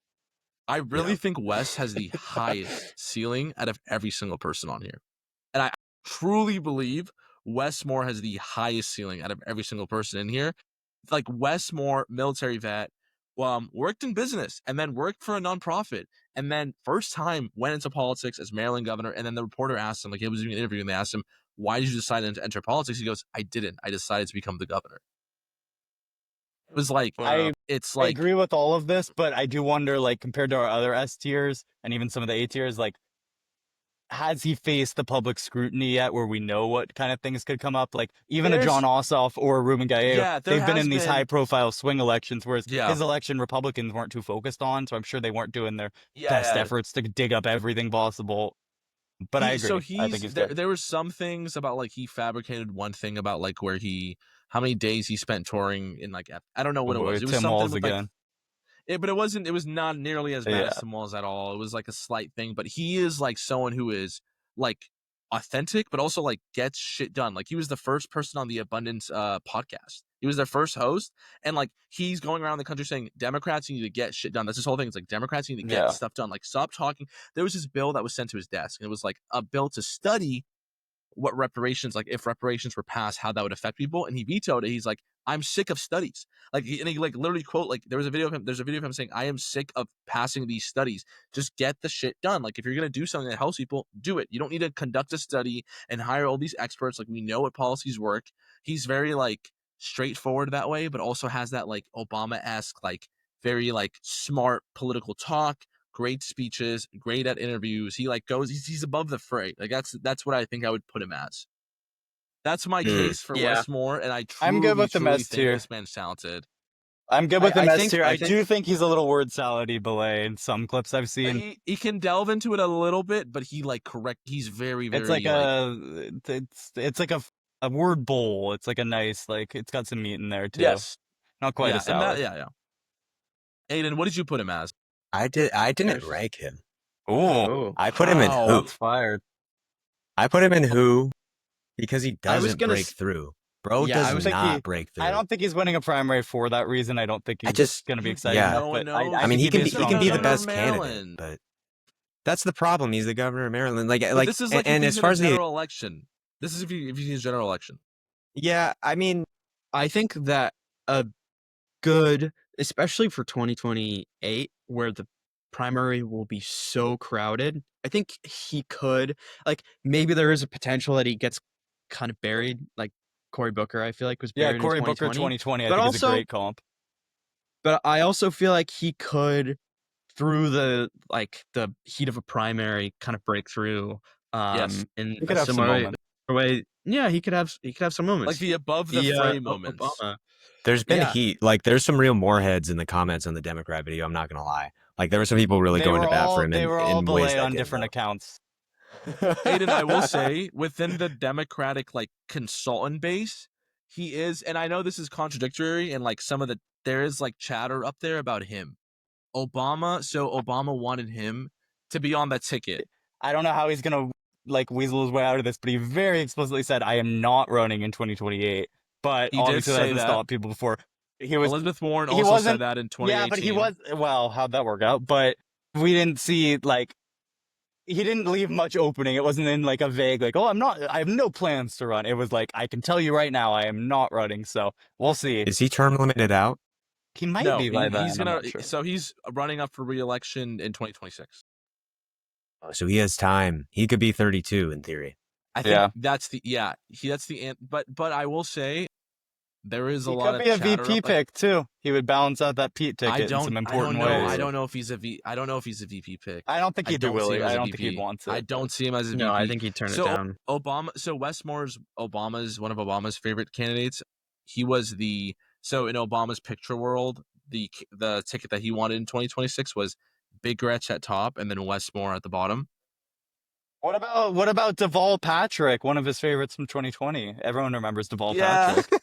I really think Wes has the highest ceiling out of every single person on here. And I truly believe Wes Moore has the highest ceiling out of every single person in here. Like Wes Moore, military vet, worked in business and then worked for a nonprofit. And then first time went into politics as Maryland governor. And then the reporter asked him, like he was doing an interview and they asked him, why did you decide to enter politics? He goes, I didn't. I decided to become the governor. It was like, it's I like, agree with all of this, but I do wonder, like, compared to our other S tiers and even some of the A tiers, like, has he faced the public scrutiny yet where we know what kind of things could come up? Like, even a There's- Jon Ossoff or a Ruben Gallego, Yeah, there they've been has in these been- high-profile swing elections, whereas Yeah. his election Republicans weren't too focused on, so I'm sure they weren't doing their best efforts to dig up everything possible. But I agree. So I think he's there. good. There were some things about like he fabricated one thing about like where how many days he spent touring in like I don't know what Oh it boy, was. It was Tim something Walz with, like, again. but it wasn't. It was not nearly as bad Yeah. as Tim Walz at all. It was like a slight thing, but he is like someone who is like authentic, but also like gets shit done. Like he was the first person on the Abundance podcast. He was their first host, and like he's going around the country saying Democrats need to get shit done. That's his whole thing. It's like Democrats need to get Yeah. stuff done. Like stop talking. There was this bill that was sent to his desk, and it was like a bill to study what reparations, like if reparations were passed, how that would affect people, and he vetoed it. He's like, I'm sick of studies. Like, and he like literally quote like there's a video of him saying, I am sick of passing these studies. Just get the shit done. Like if you're gonna do something that helps people, do it. You don't need to conduct a study and hire all these experts. Like we know what policies work. He's very like straightforward that way, but also has that like Obama-esque, like very like smart political talk. Great speeches, great at interviews. He like goes, he's above the fray. Like that's what I think I would put him as. That's my case for Yeah. Wes Moore, and I truly, I'm good with the truly mess think tier. this man's talented. I'm good with him I S think- tier. I I think- do think he's a little word salady belay in some clips I've seen. He can delve into it a little bit, but he like he's very It's like it's like a word bowl. It's like a nice, like, it's got some meat in there too. yes, Not quite yeah, a salad. yeah. Aiden, what did you put him as? I didn't rank him. Ooh. I put him in Wow. who? That's fired. I put him in who because he I was doesn't gonna break through. Bro Yeah, I does was thinking not break through. I don't think he's winning a primary for that reason. I don't think he's just- going to be exciting yeah. enough. No one But knows. I mean, he think can he'd be, he can be the Governor of best candidate, Maryland. but that's the problem. He's the governor of Maryland. Like, But this is like and if as he's far in as a the general election. This is if he's a general election. yeah, I mean, I think that a good, especially for 2028, where the primary will be so crowded, I think he could, like, maybe there is a potential that he gets kind of buried, like Cory Booker, I feel like, was buried yeah, Cory in Booker 2020. 2020, I But think is a also- great comp. But I also feel like he could, through the heat of a primary, kind of break through. Yes. In He could a have some similar moments. way. Yeah, he could have some moments. Like the above the fray moments. Obama. there's been Yeah. heat. Like, there's some real moreheads in the comments on the Democrat video. I'm not gonna lie. Like, there were some people really going to bat for him. They were all in ways belay that on didn't different help. accounts. Aiden, I will say, within the Democratic like consultant base, he is, and I know this is contradictory, and like there is like chatter up there about him. Obama wanted him to be on the ticket. I don't know how he's gonna like weasel his way out of this, but he very explicitly said, "I am not running in 2028." But He did obviously that say hasn't that. stopped people before. He was Elizabeth Warren he also wasn't- said that in 2018. yeah, but he was well. How'd that work out? But we didn't see like he didn't leave much opening. It wasn't in like a vague like, "Oh, I have no plans to run." It was like, "I can tell you right now, I am not running." So we'll see. Is he term limited out? He might No, be by then. he's I'm gonna. not sure. So he's running up for re-election in 2026. Oh, so he has time. He could be 32 in theory. I think Yeah. that's the but I will say there is a He lot could of be a chatter VP up, like, pick too. He would balance out that Pete ticket in some important know. ways. I don't know if he's a VP pick. I don't think I he'd do don't see Willie. him as I a don't think VP. he'd want to. I don't see him as a VP. No, I think he'd turn So, it down. So Wes Moore's one of Obama's favorite candidates. He was in Obama's picture world, the ticket that he wanted in 2026 was Big Gretch at top and then Wes Moore at the bottom. What about Deval Patrick, one of his favorites from 2020? Everyone remembers Deval Yeah. Patrick.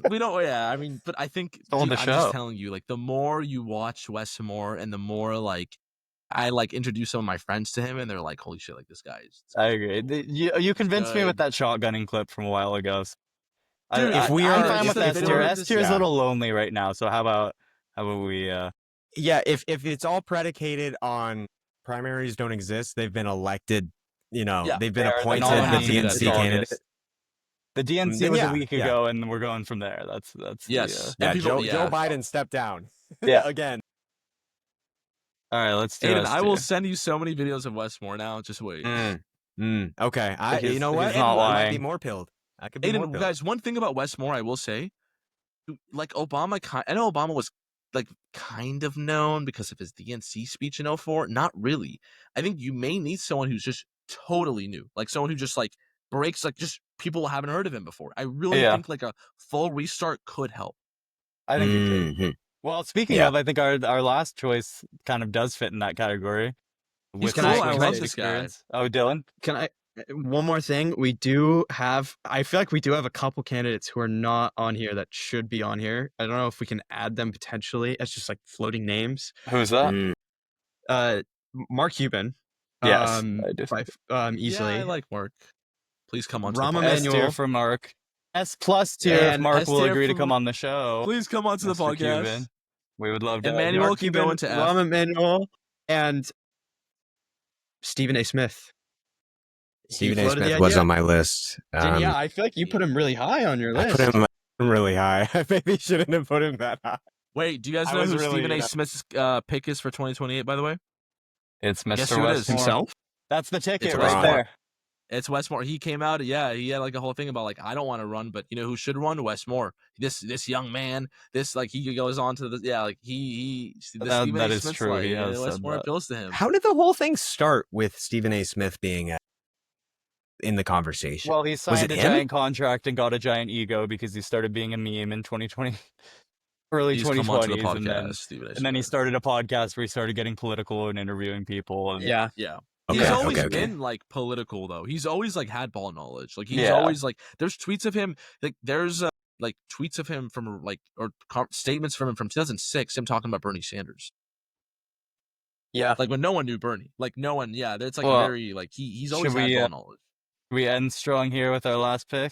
We don't. Yeah, I mean, but I think Stole the I'm show. just telling you, like, the more you watch Wes Moore, and the more like I like introduce some of my friends to him, and they're like, "Holy shit!" Like this guy is. I agree. You convinced me with good. that shotgunning clip from a while ago. Dude, if we I'm are- fine if with the S video tier. is- S tier is a yeah. little lonely right now. So how about we? Yeah, if it's all predicated on primaries don't exist, they've been elected. You know, Yeah, they've been they are the appointed nominee. the That's DNC all it candidate. is. The DNC Then was yeah, a week yeah. ago, and we're going from there. That's Yes. Yeah, And people- Joe Biden stepped down. Yeah. Again. All right, let's do Aiden, S I will tier. send you so many videos of Wes Moore now. Just wait. Okay. He's- You know he's what? not I might be lying. more pilled. I could be more Aiden, pilled. guys, one thing about Wes Moore, I will say, like Obama, I know Obama was like kind of known because of his DNC speech in 2004. Not really. I think you may need someone who's just totally new, like someone who just like breaks, like just people haven't heard of him before. I really Yeah. think like a full restart could help. I think you could. Mhm. Well, speaking Yeah. of, I think our last choice kind of does fit in that category. He's With cool. his I love Wednesday this guy. experience. Oh, Dylan. Can I? One more thing, I feel like we do have a couple candidates who are not on here that should be on here. I don't know if we can add them potentially as just like floating names. Who's that? Mm. Mark Cuban. Yes, I do. Easily. Yeah, I like Mark. Please come on. Rahm To the S podcast. Emanuel. tier for Mark. S plus tier if And Mark S will tier agree to for come Mark. on the show. Please come on to the Mr. podcast. Cuban. We would love to. have you. Emmanuel Mark can Cuban, go into F. Rahm Emanuel, and Stephen A. Smith. Stephen He A. floated the Smith was idea. on my list. Yeah, I feel like you put him really high on your I list. put him really high. I maybe shouldn't have put him that high. Wait, do you guys I know was who really, Stephen A. you know- Smith's pick is for 2028? By the way, It's Guess Mr. who it West is? Himself? That's the ticket It's right Ron. there. it's Wes Moore. He came out, yeah, he had like a whole thing about like I don't want to run, but you know who should run? Wes Moore. This young man. This like he goes on to the like Stephen That A. is Smith's true. like, He yeah, has Wes said Moore that. appeals to him. How did the whole thing start with Stephen A. Smith being in the conversation? Well, he signed it a him? giant contract and got a giant ego because he started being a meme in 2020. early He's come onto the 2020s, podcast, Stephen A. and then he Smith. started a podcast where he started getting political and interviewing people. And Yeah. Yeah. Okay, He's always okay. been like political though. He's always like had ball knowledge. Like he's Yeah. always like there's tweets of him like there's like tweets of him from like or statements from him from 2006 him talking about Bernie Sanders. Yeah. Like when no one knew Bernie. Like no one, yeah, that's like Well, very like he's always should had we, ball knowledge. we end strong here with our last pick.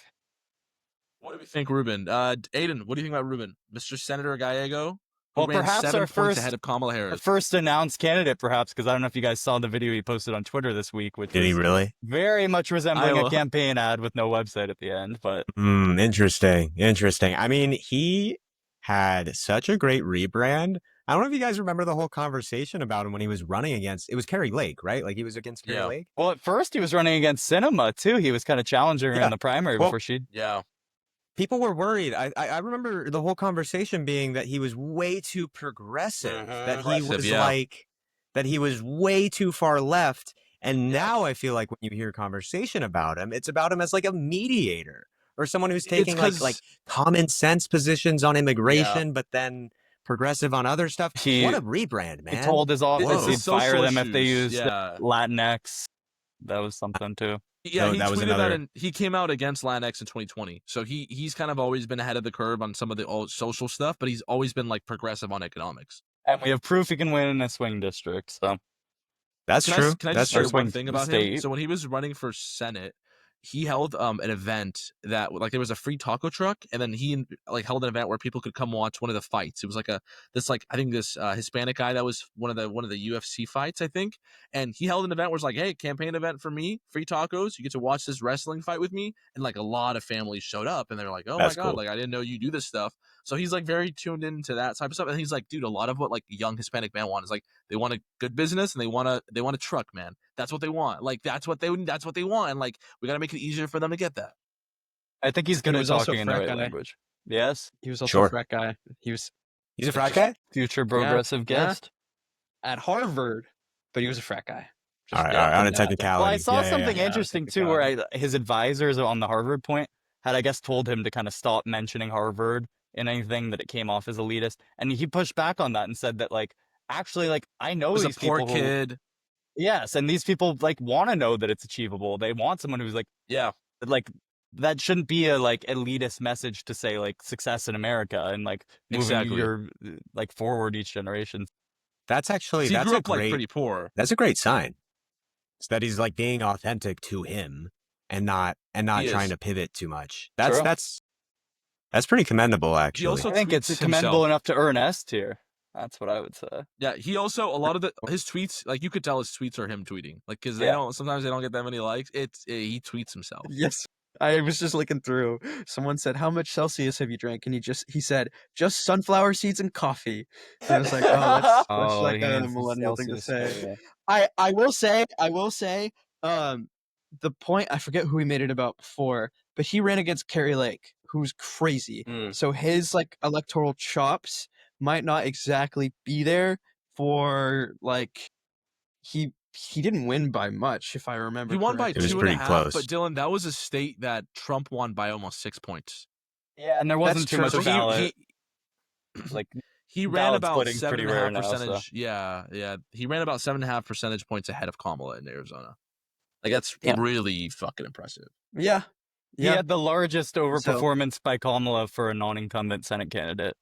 What do we think, Ruben? Aidan, what do you think about Ruben? Mr. Senator Gallego? Who Well, ran perhaps 7 our points first ahead of Kamala Our Harris. first announced candidate, perhaps, because I don't know if you guys saw the video he posted on Twitter this week, which Did he was really? very much resembling Iowa. a campaign ad with no website at the end. But Interesting. I mean, he had such a great rebrand. I don't know if you guys remember the whole conversation about him when he was running against, it was Carrie Lake, right? Like he was against Carrie Yeah. Lake. well, at first he was running against Cinema too. He was kind of challenging her Yeah. in the primary Well, before she. Yeah. People were worried. I remember the whole conversation being that he was way too progressive, that he was yeah. like, that he was way too far left. And now I feel like when you hear conversation about him, it's about him as like a mediator or someone who's taking like 'cause- common sense positions on immigration, but then progressive on other stuff. He- What a rebrand, man. He told his office Whoa. he'd fire Social them if they issues, used yeah. Latinx. That was something too. Yeah, No, he that was tweeted that, another- and he came out against Latinx in 2020. So he's kind of always been ahead of the curve on some of the old social stuff, but he's always been like progressive on economics. And we have proof he can win in a swing district. So That's true. Can I That's just share true. one Swing thing about him? state. So when he was running for Senate, he held an event that like there was a free taco truck, and then he like held an event where people could come watch one of the fights. It was like this Hispanic guy that was one of the UFC fights, I think, and he held an event where it's like, hey, campaign event for me, free tacos, you get to watch this wrestling fight with me, and like a lot of families showed up, and they're like, oh That's my god, cool. like I didn't know you do this stuff. So he's like very tuned into that type of stuff, and he's like, dude, a lot of what like young Hispanic men want is like they want a good business and they want a truck, man. That's what they want. Like that's what they want, and like we gotta make it easier for them to get that. I think he's good He at was also talking in the frat right guy. language. Yes, He was also Sure. a frat guy. He was He's a frat guy? future progressive yeah. guest. at Harvard, but he was a frat guy. All right, yeah, on a yeah. technicality. Well, I saw Yeah, something yeah. interesting too, where his advisors on the Harvard point had, I guess, told him to kind of stop mentioning Harvard in anything that it came off as elitist, and he pushed back on that and said that, like, actually, like, I know He was these a poor people who- kid. yes, and these people like want to know that it's achievable. They want someone who's like Yeah. that shouldn't be a like elitist message to say like success in America and like moving Exactly. your like forward each generation. That's actually, He that's grew a up like great, pretty poor. that's a great sign. It's that he's like being authentic to him and not He trying is. to pivot too much. That's, True. that's pretty commendable, actually. also I think it's tweets commendable himself. enough to earn S tier. That's what I would say. Yeah, he also a lot of his tweets, like you could tell his tweets are him tweeting, like because Yeah. sometimes they don't get that many likes. He tweets himself. Yes. I was just looking through. Someone said, "How much Celsius have you drank?" And he said, "Just sunflower seeds and coffee." And I was like, "Oh, that's like he a means the millennial thing to Celsius, say." yeah. I will say, the point, I forget who he made it about before, but he ran against Carrie Lake, who's crazy. So his like electoral chops might not exactly be there for like he didn't win by much, if I remember. He won by It was 2.5, pretty close. but Dylan, that was a state that Trump won by almost 6 points. Yeah, and there wasn't too true. much So ballot. Like He ran Ballot about splitting's pretty rare 7.5 now, so. percentage. Yeah. He ran about 7.5 percentage points ahead of Kamala in Arizona. Like that's Yeah. really fucking impressive. Yeah. he had the largest So- overperformance by Kamala for a non-incumbent Senate candidate.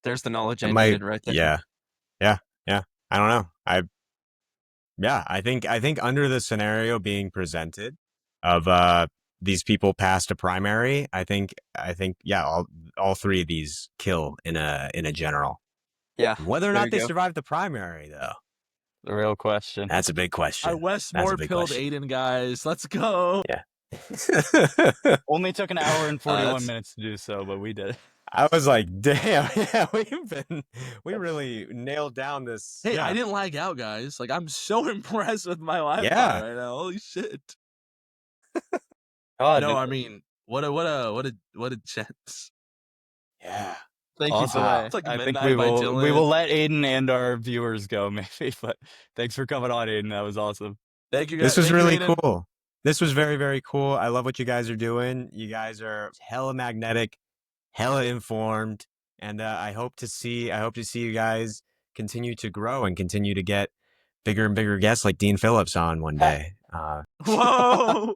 There's the knowledge It I might- needed right there. Yeah. I don't know. I think under the scenario being presented of these people passed a primary, I think all three of these kill in a general. Yeah. Whether or There not you they go. survive the primary, though, The real question. that's a big question. Wes That's a Moore big pilled question. Aiden, guys. Let's go. Only took an hour and 41 that's- minutes to do so, but we did it. I was like, damn, yeah, we really nailed down this. Hey, yeah. I didn't lag out, guys. Like I'm so impressed with my Wi-Fi Yeah. right now. Holy shit. God, No, I mean, what a chance. Yeah. Thank awesome. you for that. It's like I think midnight we by will Dylan. let Aiden and our viewers go maybe, but thanks for coming on, Aiden. That was awesome. Thank you guys. This was Thank you, really Aiden. cool. This was very, very cool. I love what you guys are doing. You guys are hella magnetic, hella informed. And I hope to see you guys continue to grow and continue to get bigger and bigger guests like Dean Phillips on one day. Whoa!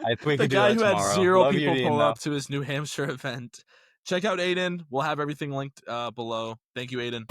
I think we The can do guy that who had tomorrow. 0 Love you, people Dean, pull though. up to his New Hampshire event. Check out Aidan. We'll have everything linked below. Thank you, Aidan.